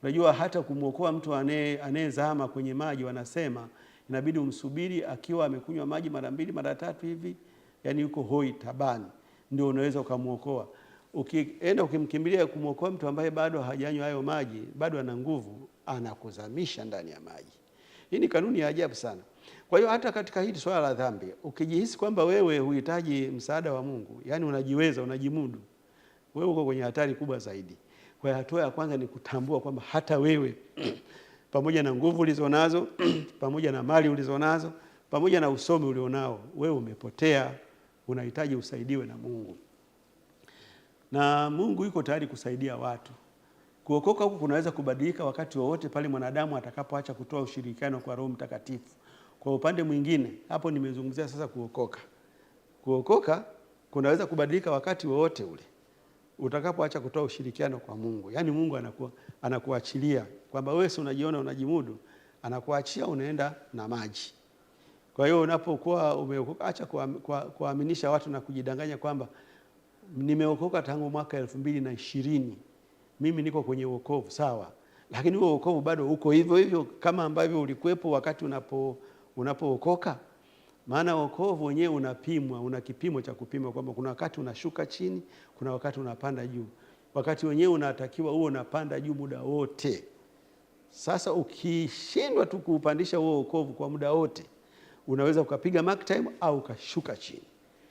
Speaker 1: Unajua hata kumwokoa mtu anayezama kwenye maji, wanasema inabidi umsubiri akiwa amekunywa maji mara 2 mara 3 hivi, yani yuko hoi tabani, ndio unaweza ukamuokoa. Ukienda ukimkimbilia kumuokoa mtu ambaye bado hajanywa hayo maji, bado ana nguvu, anakuzamisha ndani ya maji. Hii ni kanuni ya ajabu sana. Kwa hiyo hata katika hili swala la dhambi, ukijihisi kwamba wewe huhitaji msaada wa Mungu, yani unajiweza, unajimudu, wewe uko kwenye hatari kubwa zaidi. Kwa hiyo hatua ya kwanza ni kutambua kwamba hata wewe pamoja na nguvu ulizonazo, pamoja na mali ulizonazo, pamoja na usomi ulionao, wewe umepotea, unahitaji usaidiwe na Mungu. Na Mungu yuko tayari kusaidia watu. Kuokoka huku kunaweza kubadilika wakati wowote pale mwanadamu atakapoacha kutoa ushirikiano kwa Roho Mtakatifu. Kwa upande mwingine, hapo nimezungumzia sasa kuokoka. Kuokoka kunaweza kubadilika wakati wowote ule utakapoacha kutoa ushirikiano kwa Mungu. Yaani Mungu anakuachilia kwamba wewe si unajiona unajimudu, anakuachia unaenda na maji. Kwa hiyo unapokuwa umeokoka, acha kuaminisha watu na kujidanganya kwamba nimeokoka tangu mwaka 2020. Mimi niko kwenye wokovu, sawa. Lakini huo wokovu bado uko hivyo hivyo kama ambavyo ulikuwepo wakati unapookoka. Maana wokovu wenyewe unapimwa, una kipimo cha kupima kwamba kuna wakati unashuka chini, kuna wakati unapanda juu. Wakati wenyewe unatakiwa uwe unapanda juu muda wote. Sasa ukishindwa tu kuupandisha huo wokovu kwa muda wote, unaweza ukapiga mark time au ukashuka chini.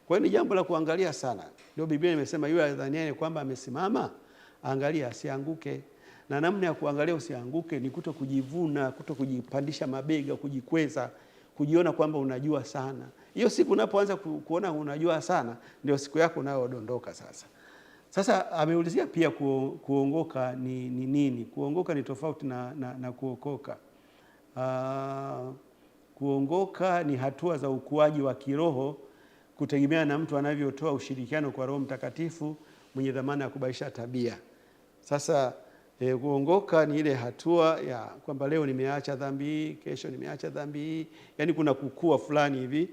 Speaker 1: Kwa hiyo ni jambo la kuangalia sana. Ndio Biblia imesema yule adhaniaye kwamba amesimama, angalia asianguke. Na namna ya kuangalia usianguke ni kuto kujivuna, kuto kujipandisha mabega, kujikweza, kujiona kwamba unajua sana. Hiyo siku unapoanza kuona unajua sana, ndio siku yako unayodondoka sasa. Sasa ameulizia pia kuongoka ni nini? Kuongoka ni tofauti na kuokoka. Kuongoka ni hatua za ukuaji wa kiroho kutegemea na mtu anavyotoa ushirikiano kwa Roho Mtakatifu mwenye dhamana ya kubadilisha tabia. Sasa kuongoka ni ile hatua ya kwamba leo nimeacha dhambi hii, kesho nimeacha dhambi hii. Yaani kuna kukua fulani hivi.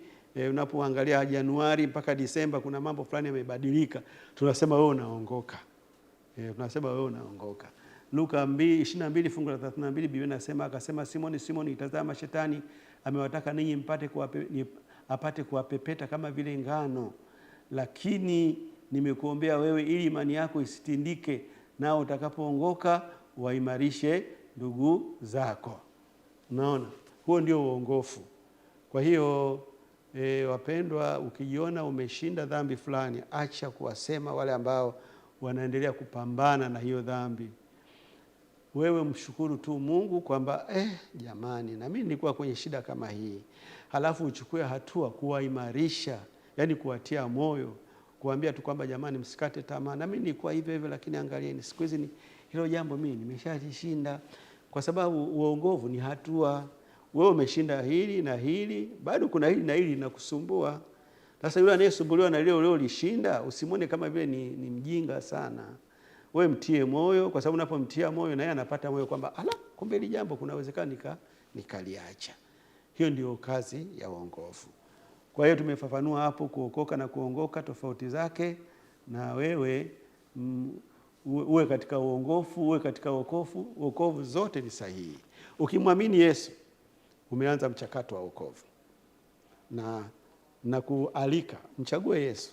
Speaker 1: Unapoangalia Januari mpaka Disemba kuna mambo fulani yamebadilika. Tunasema wewe unaongoka. Tunasema wewe unaongoka. Luka 22 fungu la 32 Biblia inasema, akasema Simoni, Simoni, tazama shetani amewataka ninyi apate kuwapepeta kama vile ngano, lakini nimekuombea wewe ili imani yako isitindike, nao utakapoongoka waimarishe ndugu zako. Unaona? Huo ndio uongofu. Kwa hiyo wapendwa, ukijiona umeshinda dhambi fulani, acha kuwasema wale ambao wanaendelea kupambana na hiyo dhambi. Wewe mshukuru tu Mungu kwamba jamani, na mimi nilikuwa kwenye shida kama hii. Halafu uchukue hatua kuwaimarisha, yani kuwatia moyo, kuambia tu kwamba jamani msikate tamaa. Na mimi nilikuwa hivyo hivyo, lakini angalieni siku hizi hilo jambo mimi nimeshalishinda. Kwa sababu uongovu ni hatua. Wewe umeshinda hili na hili, bado kuna hili na hili linakusumbua. Sasa yule anayesumbuliwa na leo ulishinda, usimwone kama vile ni mjinga sana. Wewe mtie moyo, kwa sababu unapomtia moyo na yeye anapata moyo kwamba kumbe hili jambo kunawezekana nikaliacha. Hiyo ndio kazi ya uongofu. Kwa hiyo tumefafanua hapo kuokoka na kuongoka, tofauti zake, na wewe uwe katika uongofu, uwe katika wokovu. Wokovu zote ni sahihi. Ukimwamini Yesu umeanza mchakato wa wokovu. Na kualika mchague Yesu,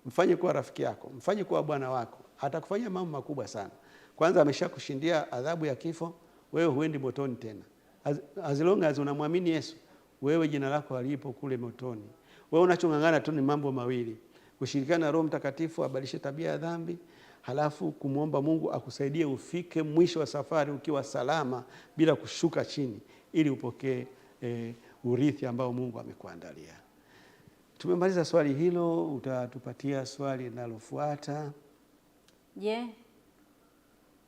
Speaker 1: mfanye kuwa rafiki yako, mfanye kuwa bwana wako. Atakufanyia mambo makubwa sana. Kwanza ameshakushindia adhabu ya kifo, wewe huendi motoni tena. As long as unamwamini Yesu, wewe jina lako halipo kule motoni. Wewe unachongangana tu ni mambo mawili: kushirikiana na Roho Mtakatifu abadilishe tabia ya dhambi, halafu kumwomba Mungu akusaidie ufike mwisho wa safari ukiwa salama bila kushuka chini, ili upokee urithi ambao Mungu amekuandalia. Tumemaliza swali hilo, utatupatia swali linalofuata.
Speaker 2: Je,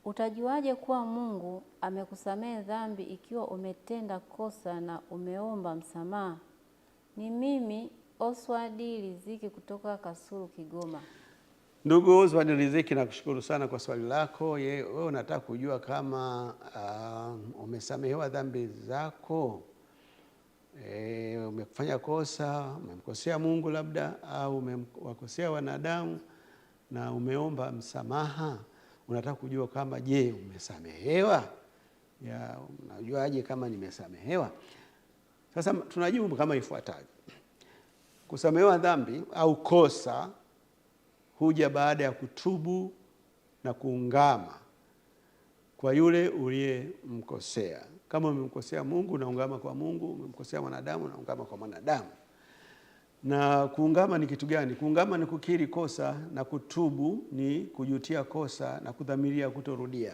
Speaker 2: utajuaje kuwa Mungu amekusamehe dhambi ikiwa umetenda kosa na umeomba msamaha? Ni mimi Oswald Riziki kutoka Kasulu, Kigoma.
Speaker 1: Ndugu Oswald Riziki, nakushukuru sana kwa swali lako. Wewe unataka kujua kama umesamehewa dhambi zako. Umefanya kosa, umemkosea Mungu labda, au umewakosea wanadamu na umeomba msamaha. Unataka kujua kama umesamehewa? Unajuaje kama nimesamehewa? Sasa tunajibu kama ifuatavyo. Kusamehewa dhambi au kosa huja baada ya kutubu na kuungama kwa yule uliyemkosea. Kama umemkosea Mungu, unaungama kwa Mungu. Umemkosea mwanadamu, unaungama kwa mwanadamu. Na kuungama ni kitu gani? Kuungama ni kukiri kosa, na kutubu ni kujutia kosa na kudhamiria kutorudia.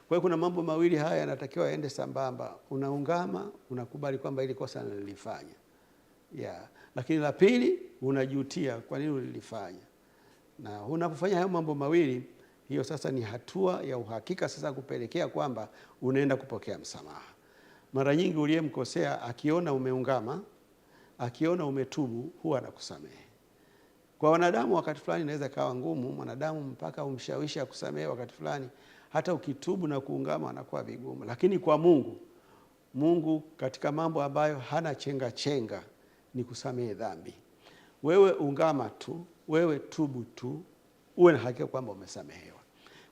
Speaker 1: Kwa hiyo kuna mambo mawili haya yanatakiwa yaende sambamba. Unaungama, unakubali kwamba hili kosa nilifanya. Lakini la pili, unajutia kwa nini ulilifanya. Na unapofanya hayo mambo mawili, hiyo sasa ni hatua ya uhakika sasa kupelekea kwamba unaenda kupokea msamaha. Mara nyingi uliyemkosea akiona umeungama, akiona umetubu, huwa anakusamehe. Kwa wanadamu wakati fulani inaweza kawa ngumu, mwanadamu mpaka umshawishi akusamehe wakati fulani, hata ukitubu na kuungama anakuwa vigumu. Lakini kwa Mungu katika mambo ambayo hana chenga chenga ni kusamehe dhambi. Wewe ungama tu, wewe tubu tu, uwe na hakika kwamba umesamehewa.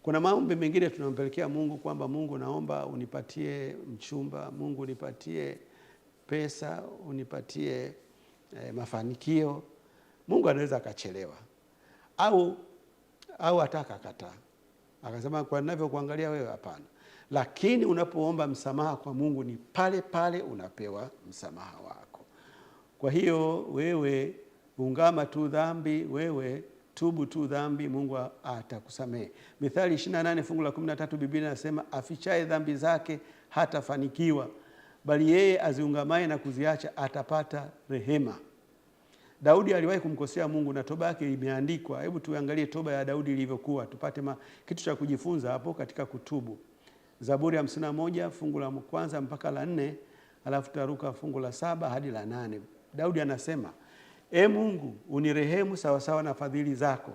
Speaker 1: Kuna maombi mengine tunampelekea Mungu kwamba Mungu, naomba unipatie mchumba, Mungu unipatie pesa, unipatie mafanikio. Mungu anaweza akachelewa au ataka akataa, akasema kwa ninavyokuangalia wewe hapana. Lakini unapoomba msamaha kwa Mungu ni pale pale unapewa msamaha wako. Kwa hiyo wewe ungama tu dhambi, wewe tubu tu dhambi, Mungu atakusamehe. Mithali 28 fungu la 13 Biblia inasema afichaye dhambi zake hatafanikiwa, bali yeye aziungamaye na kuziacha atapata rehema. Daudi aliwahi kumkosea Mungu na toba yake imeandikwa. Hebu tuangalie toba ya Daudi ilivyokuwa, tupate kitu cha kujifunza hapo katika kutubu. Zaburi 51 fungu la kwanza mpaka la 4, alafu taruka fungu la 7 hadi la 8. Daudi anasema, E Mungu, unirehemu sawasawa na fadhili zako,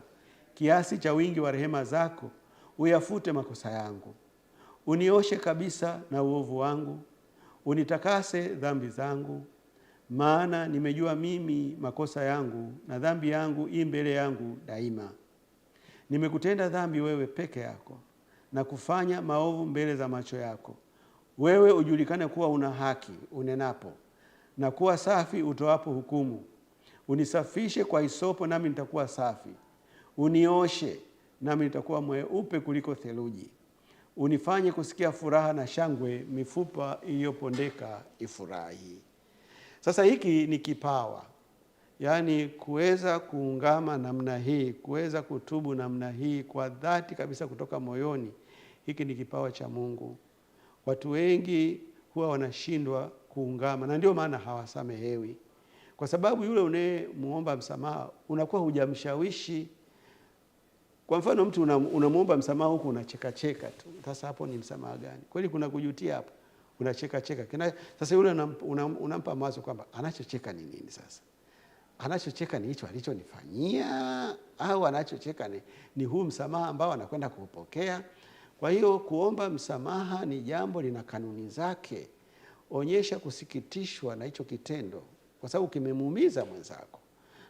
Speaker 1: kiasi cha wingi wa rehema zako uyafute makosa yangu. Unioshe kabisa na uovu wangu, unitakase dhambi zangu, maana nimejua mimi makosa yangu, na dhambi yangu i mbele yangu daima. Nimekutenda dhambi wewe peke yako, na kufanya maovu mbele za macho yako. Wewe ujulikane kuwa una haki unenapo, na kuwa safi utoapo hukumu. Unisafishe kwa hisopo, nami nitakuwa safi. Unioshe, nami nitakuwa mweupe kuliko theluji. Unifanye kusikia furaha na shangwe, mifupa iliyopondeka ifurahi. Sasa hiki ni kipawa, yaani kuweza kuungama namna hii, kuweza kutubu namna hii kwa dhati kabisa kutoka moyoni. Hiki ni kipawa cha Mungu. Watu wengi huwa wanashindwa kuungama, na ndio maana hawasamehewi. Kwa sababu yule unayemuomba msamaha unakuwa hujamshawishi. Kwa mfano mtu unamuomba msamaha huku unacheka cheka tu. Sasa hapo ni msamaha gani? Kweli kuna kujutia hapo? Unacheka cheka. Sasa yule unampa mawazo kwamba anachocheka ni nini sasa? Anachocheka ni hicho alichonifanyia, au anachocheka ni huu msamaha ambao anakwenda kupokea? Kwa hiyo kuomba msamaha ni jambo lina kanuni zake. Onyesha kusikitishwa na hicho kitendo, kwa sababu kimemuumiza mwenzako.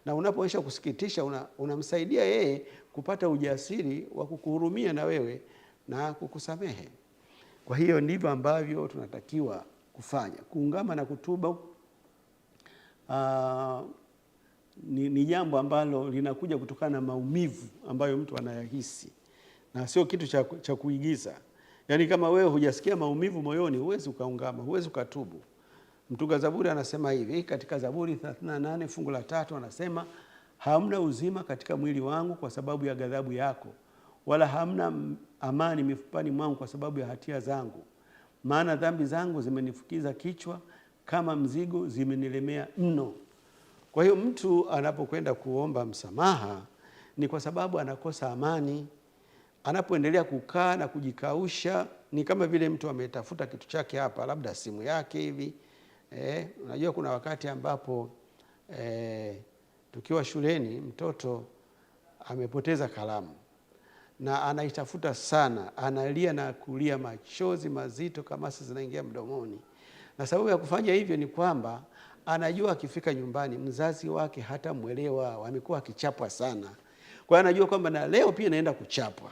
Speaker 1: Na unapoonyesha kusikitisha, unamsaidia yeye kupata ujasiri wa kukuhurumia na wewe na kukusamehe. Kwa hiyo ndivyo ambavyo tunatakiwa kufanya. Kuungama na kutuba ni jambo ambalo linakuja kutokana na maumivu ambayo mtu anayahisi, na sio kitu cha kuigiza. Yaani kama wewe hujasikia maumivu moyoni, huwezi ukaungama, huwezi ukatubu. Mtunga Zaburi anasema hivi katika Zaburi 38 fungu la 3, anasema hamna uzima katika mwili wangu kwa sababu ya ghadhabu yako, wala hamna amani mifupani mwangu kwa sababu ya hatia zangu. Maana dhambi zangu zimenifukiza kichwa, kama mzigo zimenilemea mno. Kwa hiyo mtu anapokwenda kuomba msamaha ni kwa sababu anakosa amani. Anapoendelea kukaa na kujikausha, ni kama vile mtu ametafuta kitu chake hapa, labda simu yake hivi. Unajua kuna wakati ambapo tukiwa shuleni mtoto amepoteza kalamu na anaitafuta sana, analia na kulia machozi mazito kama sasa zinaingia mdomoni. Na sababu ya kufanya hivyo ni kwamba anajua akifika nyumbani mzazi wake hata mwelewa, wamekuwa akichapwa sana. Kwa hiyo anajua kwamba na leo pia naenda kuchapwa.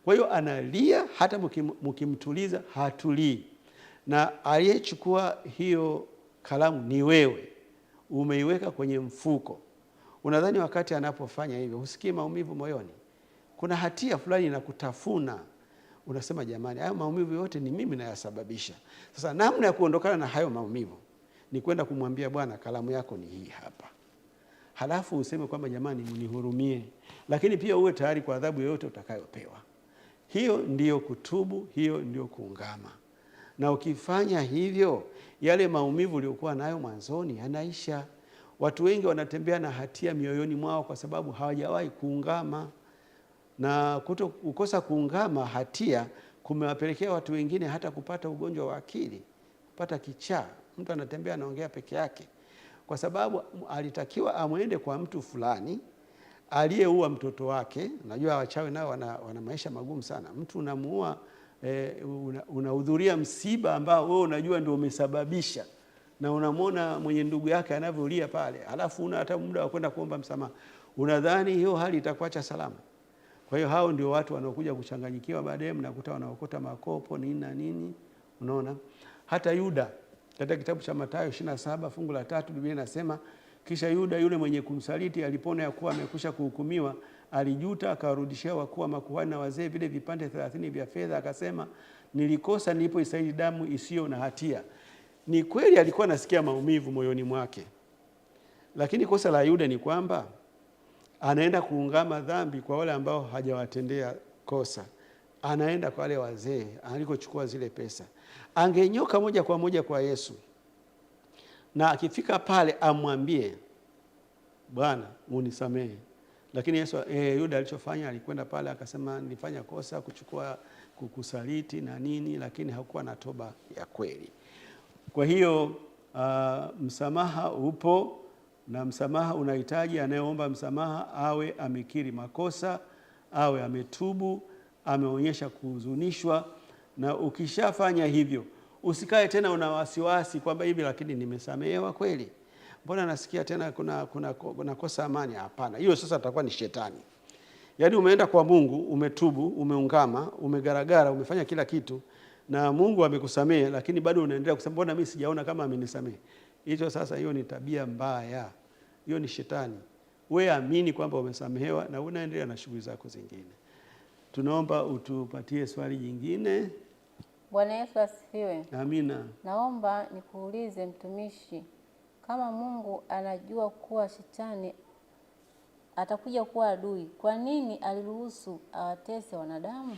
Speaker 1: Kwa hiyo analia, hata mkimtuliza hatulii. Na aliyechukua hiyo kalamu ni wewe, umeiweka kwenye mfuko. Unadhani wakati anapofanya hivyo usikii maumivu moyoni? Kuna hatia fulani inakutafuna. Unasema jamani, hayo maumivu yote ni mimi nayasababisha. Sasa namna ya kuondokana na hayo maumivu ni kwenda kumwambia Bwana, kalamu yako ni hii hapa. Halafu useme kwamba jamani, mnihurumie, lakini pia uwe tayari kwa adhabu yoyote utakayopewa. Hiyo ndiyo kutubu, hiyo ndiyo kuungama. Na ukifanya hivyo, yale maumivu uliokuwa nayo mwanzoni yanaisha. Watu wengi wanatembea na hatia mioyoni mwao kwa sababu hawajawahi kuungama. Na kukosa kuungama hatia kumewapelekea watu wengine hata kupata ugonjwa wa akili, kupata kichaa. Mtu anatembea anaongea peke yake kwa sababu alitakiwa amwende kwa mtu fulani aliyeua mtoto wake. Najua wachawi nao wana maisha magumu sana. Mtu unamuua, unahudhuria msiba ambao wewe unajua ndio umesababisha, na unamwona mwenye ndugu yake anavyolia pale, alafu una hata muda wa kwenda kuomba msamaha. Unadhani hiyo hali itakuacha salama? Kwa hiyo hao ndio watu wanaokuja kuchanganyikiwa baadaye, mnakuta wanaokota makopo nini na nini. Unaona, hata Yuda katika kitabu cha Mathayo 27 fungu la 3, Biblia inasema kisha Yuda yule mwenye kumsaliti alipoona ya kuwa amekwisha kuhukumiwa, alijuta, akawarudishia wakuu wa makuhani na wazee vile vipande 30 vya fedha, akasema, nilikosa nilipoisaidi damu isiyo na hatia. Ni kweli alikuwa anasikia maumivu moyoni mwake, lakini kosa la Yuda ni kwamba anaenda kuungama dhambi kwa wale ambao hajawatendea kosa. Anaenda kwa wale wazee alikochukua zile pesa. Angenyoka moja kwa moja kwa Yesu, na akifika pale amwambie, Bwana unisamehe. Lakini Yesu, Yuda alichofanya, alikwenda pale akasema, nilifanya kosa kuchukua kukusaliti na nini, lakini hakuwa na toba ya kweli. Kwa hiyo msamaha upo, na msamaha unahitaji anayeomba msamaha awe amekiri makosa, awe ametubu, ameonyesha kuhuzunishwa. Na ukishafanya hivyo, usikae tena una wasiwasi kwamba hivi lakini nimesamehewa kweli, mbona nasikia tena kuna kosa amani. Hapana, hiyo sasa itakuwa ni shetani. Yaani umeenda kwa Mungu, umetubu, umeungama, umegaragara, umefanya kila kitu na Mungu amekusamehe, lakini bado unaendelea kusema mbona mimi sijaona kama amenisamehe. Hicho sasa, hiyo ni tabia mbaya, hiyo ni shetani. Wewe amini kwamba umesamehewa na unaendelea na shughuli zako zingine. Tunaomba utupatie swali jingine.
Speaker 2: Bwana Yesu asifiwe.
Speaker 1: Amina.
Speaker 2: Naomba nikuulize mtumishi, kama Mungu anajua kuwa shetani atakuja kuwa adui, kwa nini aliruhusu awatese wanadamu?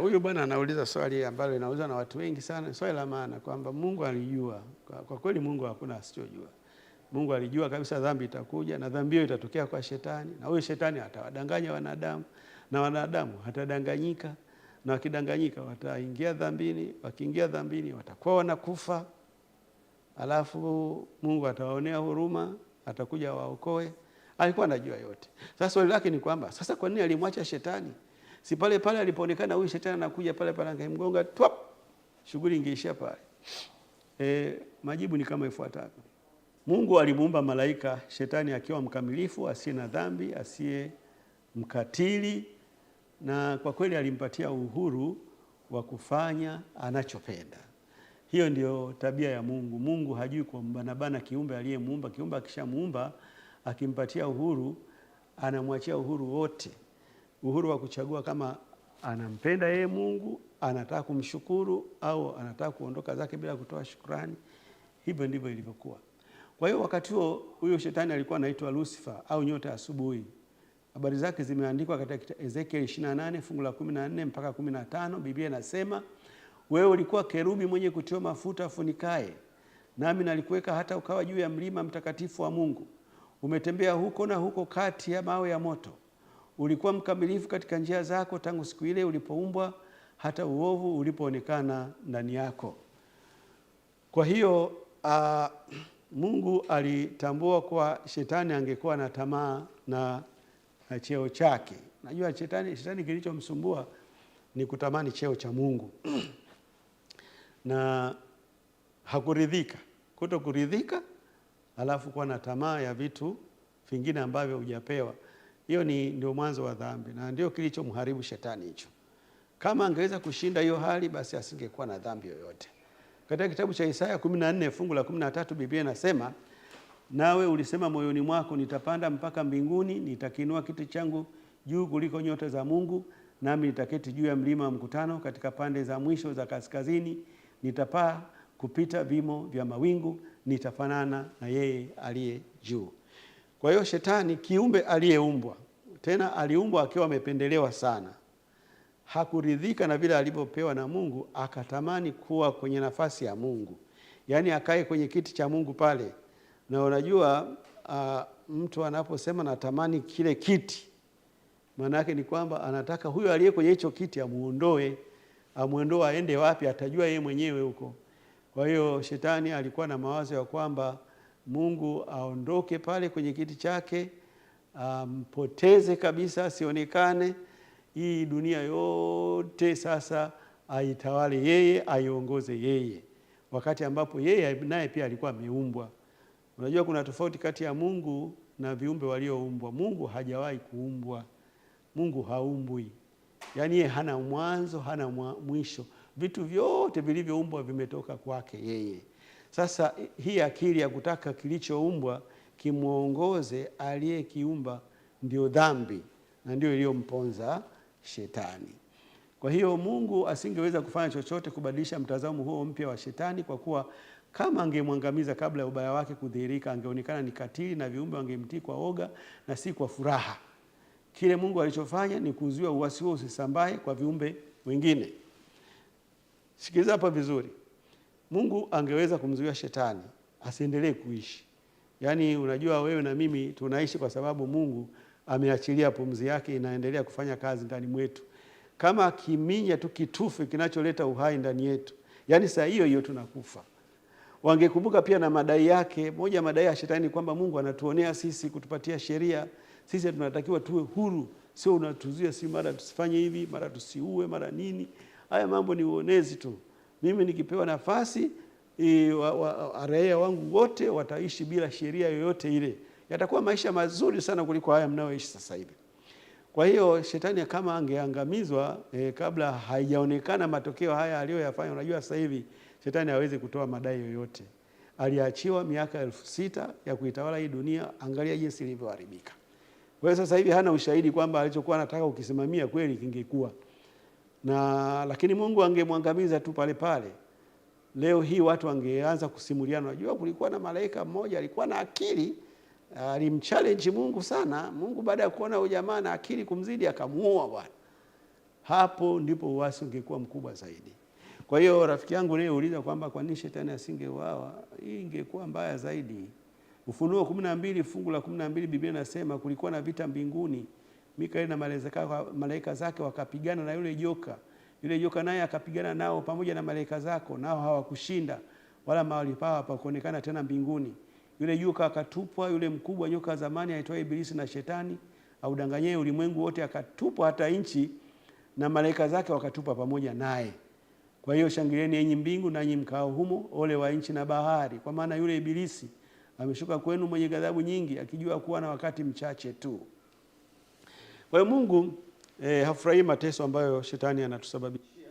Speaker 2: Huyu bwana anauliza swali ambalo linaulizwa na watu wengi sana, swali la maana, kwamba Mungu alijua. Kwa kweli Mungu hakuna asichojua. Mungu alijua kabisa dhambi itakuja, na dhambi hiyo itatokea kwa shetani, na huyo shetani atawadanganya wanadamu, na wanadamu hatadanganyika, na wakidanganyika wataingia dhambini. Wakiingia dhambini watakuwa wanakufa, alafu Mungu atawaonea huruma, atakuja waokoe. Alikuwa anajua yote. Sasa swali lake ni kwamba sasa kwa nini alimwacha shetani? Si pale pale alipoonekana huyu shetani anakuja pale pale angemgonga twap, shughuli ingeishia pale. Majibu ni kama ifuatavyo. Mungu alimuumba malaika shetani akiwa mkamilifu, asiye na dhambi, asiye mkatili, na kwa kweli alimpatia uhuru wa kufanya anachopenda. Hiyo ndio tabia ya Mungu. Mungu hajui kumbanabana kiumbe aliyemuumba. Kiumbe akishamuumba, akimpatia uhuru, anamwachia uhuru wote. Uhuru wa kuchagua kama anampenda yeye Mungu, anataka kumshukuru, au anataka kuondoka zake bila kutoa shukrani. Hivyo ndivyo ilivyokuwa. Kwa hiyo wakati huo huyo shetani alikuwa anaitwa Lucifer au nyota asubuhi. Habari zake zimeandikwa katika Ezekiel 28 fungu la 14 mpaka 15. Biblia inasema, wewe ulikuwa kerubi mwenye kutiwa mafuta afunikae, nami nalikuweka hata ukawa juu ya mlima mtakatifu wa Mungu. Umetembea huko na huko kati ya mawe ya moto. Ulikuwa mkamilifu katika njia zako tangu siku ile ulipoumbwa hata uovu ulipoonekana ndani yako. Kwa hiyo Mungu alitambua kwa shetani angekuwa na tamaa na cheo chake. Najua shetani kilichomsumbua ni kutamani cheo cha Mungu. Na hakuridhika, kutokuridhika, alafu kuwa na tamaa ya vitu vingine ambavyo hujapewa. Hiyo ndio mwanzo wa dhambi, na ndio kilichomharibu shetani hicho. Kama angeweza kushinda hiyo hali, basi asingekuwa na dhambi yoyote.
Speaker 1: Katika kitabu cha Isaya 14 fungu la 13 Biblia inasema, nawe ulisema moyoni mwako, nitapanda mpaka mbinguni, nitakinua kiti changu juu kuliko nyota za Mungu, nami nitaketi juu ya mlima wa mkutano katika pande za mwisho za kaskazini, nitapaa kupita vimo vya mawingu, nitafanana na yeye aliye juu. Kwa hiyo shetani kiumbe aliyeumbwa, tena aliumbwa akiwa amependelewa sana, hakuridhika na vile alivyopewa na Mungu, akatamani kuwa kwenye nafasi ya Mungu, yaani akae kwenye kiti cha Mungu pale. Na unajua mtu anaposema natamani kile kiti, maana yake ni kwamba anataka huyo aliye kwenye hicho kiti amuondoe aende wapi, atajua yeye mwenyewe huko. Kwa hiyo shetani alikuwa na mawazo ya kwamba Mungu aondoke pale kwenye kiti chake, mpoteze kabisa, asionekane, hii dunia yote sasa aitawale yeye, aiongoze yeye, wakati ambapo yeye naye pia alikuwa ameumbwa. Unajua kuna tofauti kati ya Mungu na viumbe walioumbwa. Mungu hajawahi kuumbwa. Mungu haumbwi. Yaani yeye hana mwanzo, hana mwisho. Vitu vyote vilivyoumbwa vimetoka kwake yeye. Sasa hii akili ya kutaka kilichoumbwa kimuongoze aliyekiumba ndio dhambi, na ndio iliyomponza shetani. Kwa hiyo Mungu asingeweza kufanya chochote kubadilisha mtazamo huo mpya wa shetani, kwa kuwa kama angemwangamiza kabla ya ubaya wake kudhihirika, angeonekana ni katili na viumbe wangemtii kwa oga na si kwa furaha. Kile Mungu alichofanya ni kuzuia uasi huo usisambae kwa viumbe wengine. Sikiliza hapa vizuri. Mungu angeweza kumzuia shetani asiendelee kuishi. Yaani unajua wewe na mimi tunaishi kwa sababu Mungu ameachilia pumzi yake inaendelea kufanya kazi ndani mwetu. Kama kiminya tu kitufe kinacholeta uhai ndani yetu, yaani saa hiyo hiyo tunakufa. Wangekumbuka pia na madai yake. Moja madai ya shetani kwamba Mungu anatuonea sisi, kutupatia sheria. Sisi tunatakiwa tuwe huru, sio unatuzuia, si mara tusifanye hivi, mara tusiue, mara nini. Haya mambo ni uonezi tu. Mimi nikipewa nafasi, raia wangu wote wataishi bila sheria yoyote ile. Yatakuwa maisha mazuri sana kuliko haya mnaoishi sasa hivi. Kwa hiyo shetani kama angeangamizwa kabla haijaonekana matokeo haya aliyoyafanya. Unajua sasa hivi shetani hawezi kutoa madai yoyote. Aliachiwa miaka 6000 ya kuitawala hii dunia, angalia jinsi ilivyoharibika. Kwa hiyo sasa hivi hana ushahidi kwamba alichokuwa anataka ukisimamia kweli kingekuwa. Lakini Mungu angemwangamiza tu pale pale. Leo hii watu wangeanza kusimuliana. Unajua kulikuwa na malaika mmoja alikuwa na akili, alimchallenge Mungu sana. Mungu baada ya kuona huyu jamaa na akili kumzidi akamuoa bwana. Hapo ndipo uasi ungekuwa mkubwa zaidi. Kwa hiyo rafiki yangu naye uliza kwamba kwa nini shetani asingeuawa, hii ingekuwa mbaya zaidi. Ufunuo 12 fungu la 12 Biblia inasema kulikuwa na vita mbinguni. Mikaeli na malaika zake wakapigana na yule joka. Yule joka naye akapigana nao pamoja na malaika zako, nao hawakushinda, wala mahali pao hapakuonekana tena mbinguni. Yule joka akatupwa, yule mkubwa nyoka zamani aitwaye Ibilisi na Shetani, audanganyie ulimwengu wote, akatupwa hata nchi na malaika zake wakatupwa pamoja naye. Kwa hiyo shangilieni enyi mbingu na enyi mkao humo, ole wa nchi na bahari, kwa maana yule Ibilisi ameshuka kwenu mwenye ghadhabu nyingi, akijua kuwa na wakati mchache tu. Kwa hiyo Mungu hafurahii mateso ambayo shetani anatusababishia.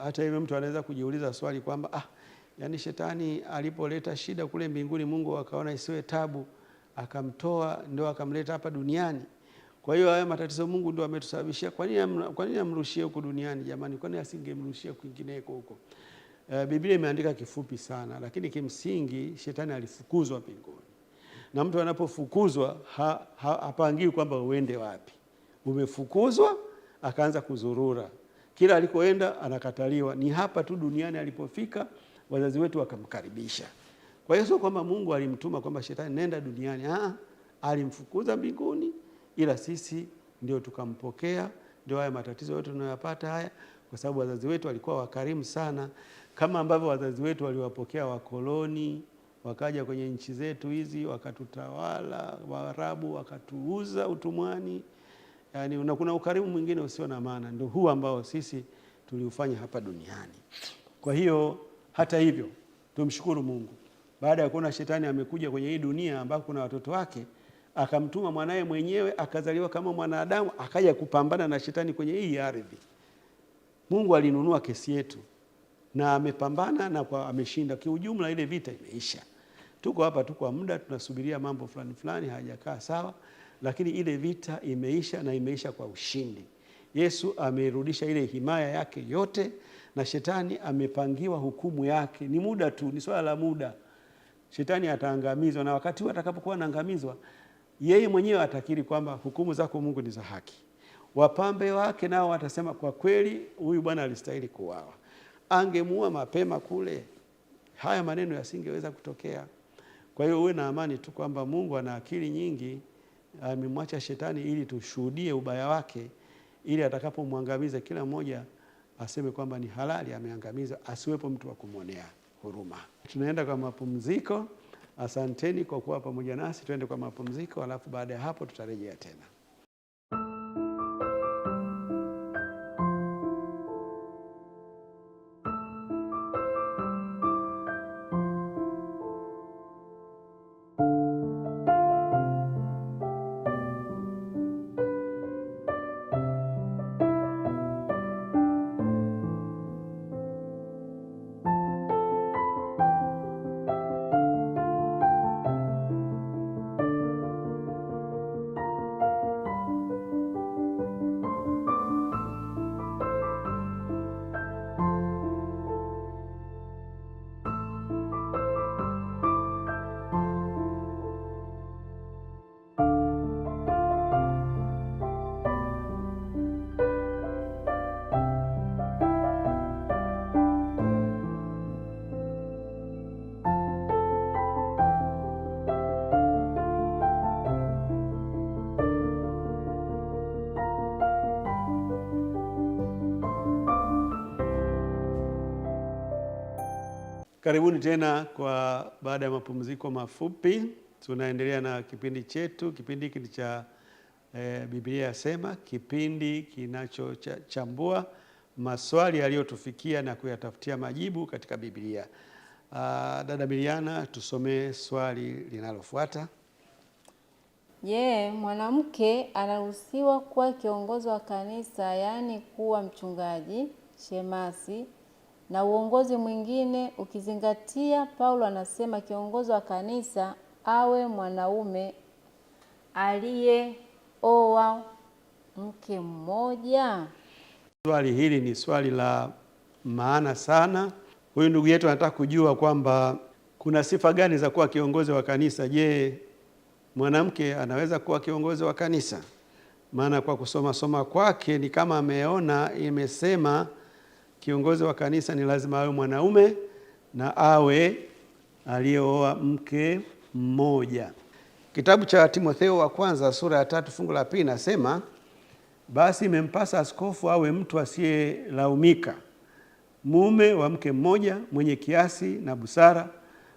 Speaker 1: Hata hivyo mtu anaweza kujiuliza swali kwamba yani shetani alipoleta shida kule mbinguni, Mungu akaona isiwe tabu, akamtoa ndio akamleta hapa duniani. Kwa hiyo haya matatizo Mungu ndio ametusababishia. Kwa nini amrushie huko duniani jamani? Kwa nini asingemrushia kwingineko huko? Biblia imeandika kifupi sana, lakini kimsingi shetani alifukuzwa mbinguni. Na mtu anapofukuzwa hapangiwi kwamba uende wapi. Umefukuzwa, akaanza kuzurura. Kila alikoenda anakataliwa. Ni hapa tu duniani alipofika wazazi wetu wakamkaribisha. Kwa hiyo sio kwamba Mungu alimtuma kwamba shetani nenda duniani. Alimfukuza mbinguni, ila sisi ndio tukampokea. Ndio haya matatizo yote tunayopata haya, kwa sababu wazazi wetu walikuwa wakarimu sana, kama ambavyo wazazi wetu waliwapokea wakoloni, wakaja kwenye nchi zetu hizi wakatutawala, Waarabu wakatuuza utumwani. Yaani kuna ukarimu mwingine usio na maana, ndio huu ambao sisi tuliufanya hapa duniani. Kwa hiyo hata hivyo tumshukuru Mungu. Baada ya kuona shetani amekuja kwenye hii dunia ambako kuna watoto wake, akamtuma mwanae mwenyewe, akazaliwa kama mwanadamu, akaja kupambana na shetani kwenye hii ardhi. Mungu alinunua kesi yetu. na amepambana na ameshinda. Kiujumla ile vita imeisha. Tuko hapa tu kwa muda, tunasubiria mambo fulani fulani hayajakaa sawa, lakini ile vita imeisha na imeisha kwa ushindi. Yesu amerudisha ile himaya yake yote na shetani amepangiwa hukumu yake. Ni muda tu, ni swala la muda. Shetani ataangamizwa, na wakati atakapokuwa anaangamizwa, yeye mwenyewe atakiri kwamba hukumu zako Mungu ni za haki. Wapambe wake nao watasema kwa kweli huyu bwana alistahili kuuawa. Angemuua mapema kule, haya maneno yasingeweza kutokea. Kwa hiyo uwe na amani tu kwamba Mungu ana akili nyingi, amemwacha shetani ili tushuhudie ubaya wake, ili atakapomwangamiza kila mmoja aseme kwamba ni halali ameangamizwa, asiwepo mtu wa kumwonea huruma. Tunaenda kwa mapumziko. Asanteni kwa kuwa pamoja nasi. Tuende kwa mapumziko, alafu baada ya hapo tutarejea tena. Karibuni tena kwa baada ya mapumziko mafupi. Tunaendelea na kipindi chetu. Kipindi hiki cha Biblia Yasema, kipindi kinachochambua maswali yaliyotufikia na kuyatafutia majibu katika Biblia. Dada Miliana, tusomee swali linalofuata.
Speaker 2: Je, mwanamke anaruhusiwa kuwa kiongozi wa kanisa, yaani kuwa mchungaji, shemasi na uongozi mwingine, ukizingatia Paulo anasema kiongozi wa kanisa awe mwanaume aliyeoa mke mmoja?
Speaker 1: Swali hili ni swali la maana sana. Huyu ndugu yetu anataka kujua kwamba kuna sifa gani za kuwa kiongozi wa kanisa. Je, mwanamke anaweza kuwa kiongozi wa kanisa? Maana kwa kusoma kwake ni kama ameona imesema kiongozi wa kanisa ni lazima awe mwanaume na awe aliyeoa mke mmoja. Kitabu cha Timotheo wa kwanza sura ya 3 fungu la 2 nasema, basi imempasa askofu awe mtu asiyelaumika, mume wa mke mmoja, mwenye kiasi na busara,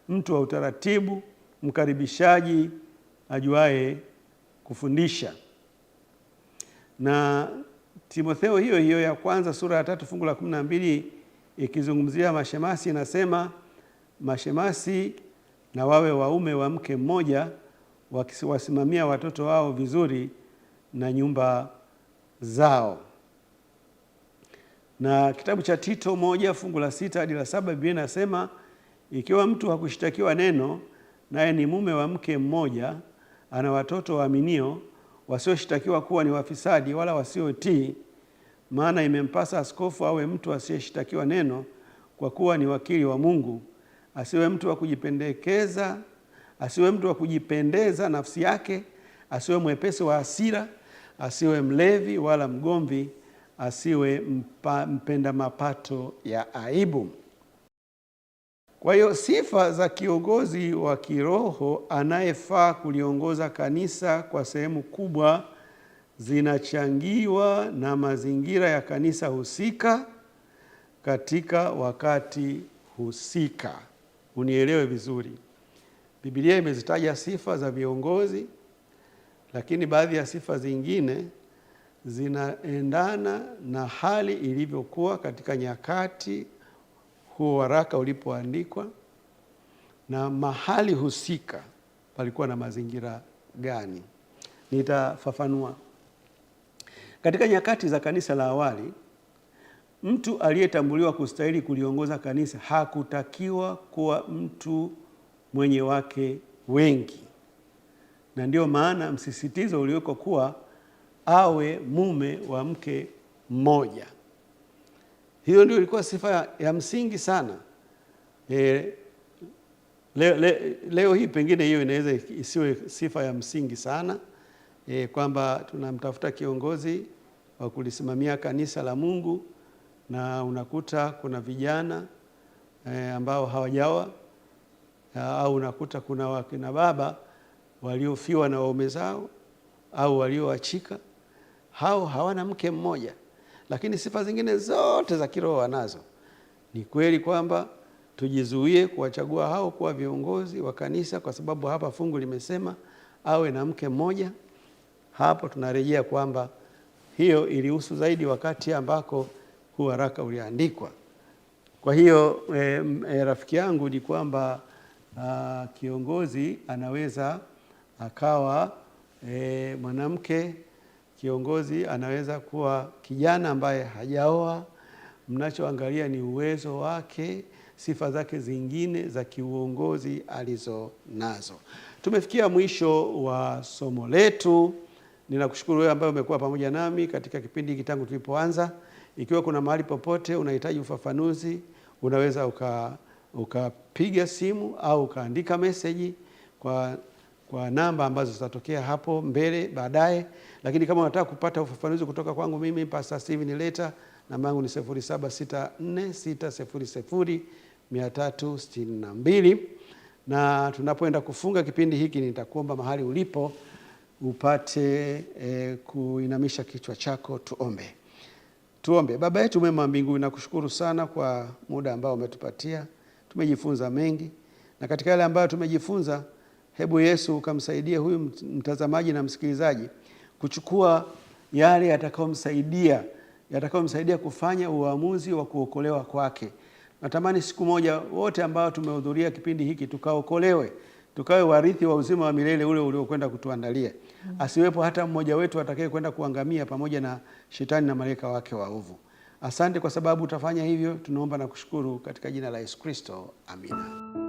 Speaker 1: mtu wa utaratibu, mkaribishaji, ajuaye kufundisha. Na Timotheo hiyo ya kwanza sura ya 3 fungu la 12 ikizungumzia mashemasi inasema, mashemasi na wawe waume wa mke mmoja, wakiwasimamia watoto wao vizuri na nyumba zao. Na kitabu cha Tito 1 fungu la 6 hadi la 7 Biblia inasema, ikiwa mtu hakushtakiwa neno, naye ni mume wa mke mmoja, ana watoto waaminio, wasioshtakiwa kuwa ni wafisadi wala wasiotii, maana imempasa askofu awe mtu asiyeshtakiwa neno, kwa kuwa ni wakili wa Mungu, asiwe mtu wa kujipendekeza, asiwe mtu wa kujipendeza nafsi yake, asiwe mwepesi wa hasira, asiwe mlevi wala mgomvi, asiwe mpenda mapato ya aibu. Kwa hiyo sifa za kiongozi wa kiroho anayefaa kuliongoza kanisa kwa sehemu kubwa zinachangiwa na mazingira ya kanisa husika katika wakati husika. Unielewe vizuri. Biblia imezitaja sifa za viongozi, lakini baadhi ya sifa zingine zinaendana na hali ilivyokuwa katika nyakati huo waraka ulipoandikwa, na mahali husika palikuwa na mazingira gani. Nitafafanua. Katika nyakati za kanisa la awali, mtu aliyetambuliwa kustahili kuliongoza kanisa hakutakiwa kuwa mtu mwenye wake wengi, na ndio maana msisitizo ulioko kuwa awe mume wa mke mmoja. Hiyo ndio ilikuwa sifa ya msingi sana. Leo hii pengine hiyo inaweza isiwe sifa ya msingi sana, kwamba tunamtafuta kiongozi wa kulisimamia kanisa la Mungu, na unakuta kuna vijana ambao hawajaoa, au unakuta kuna wakina baba waliofiwa na waume zao au walioachika, hao hawana mke mmoja, lakini sifa zingine zote za kiroho wanazo. Ni kweli kwamba tujizuie kuwachagua hao kuwa viongozi wa kanisa, kwa sababu hapa fungu limesema awe na mke mmoja. Hapo tunarejea kwamba hiyo ilihusu zaidi wakati ambako huu waraka uliandikwa. Kwa hiyo rafiki yangu, ni kwamba kiongozi anaweza akawa mwanamke, kiongozi anaweza kuwa kijana ambaye hajaoa. Mnachoangalia ni uwezo wake, sifa zake zingine za kiuongozi alizo nazo. Tumefikia mwisho wa somo letu. Ninakushukuru wewe ambaye umekuwa pamoja nami katika kipindi hiki tangu tulipoanza. Ikiwa kuna mahali popote unahitaji ufafanuzi, unaweza ukapiga simu au ukaandika meseji kwa namba ambazo zitatokea hapo mbele baadaye. Lakini kama unataka kupata ufafanuzi kutoka kwangu mimi Pastor Steven Leta, namba yangu ni 0764600362. Na tunapoenda kufunga kipindi hiki, nitakuomba mahali ulipo upate kuinamisha kichwa chako. Tuombe. Baba yetu mwema mbinguni, nakushukuru sana kwa muda ambao umetupatia. Tumejifunza mengi, na katika yale ambayo tumejifunza, hebu Yesu ukamsaidie huyu mtazamaji na msikilizaji kuchukua yale yatakayomsaidia kufanya uamuzi wa kuokolewa kwake. Natamani siku moja wote ambao tumehudhuria kipindi hiki tukaokolewe, tukawe warithi wa uzima wa milele ule uliokwenda kutuandalia. Asiwepo hata mmoja wetu atakaye kwenda kuangamia pamoja na shetani na malaika wake waovu. Asante kwa sababu utafanya hivyo, tunaomba na kushukuru katika jina la Yesu Kristo. Amina.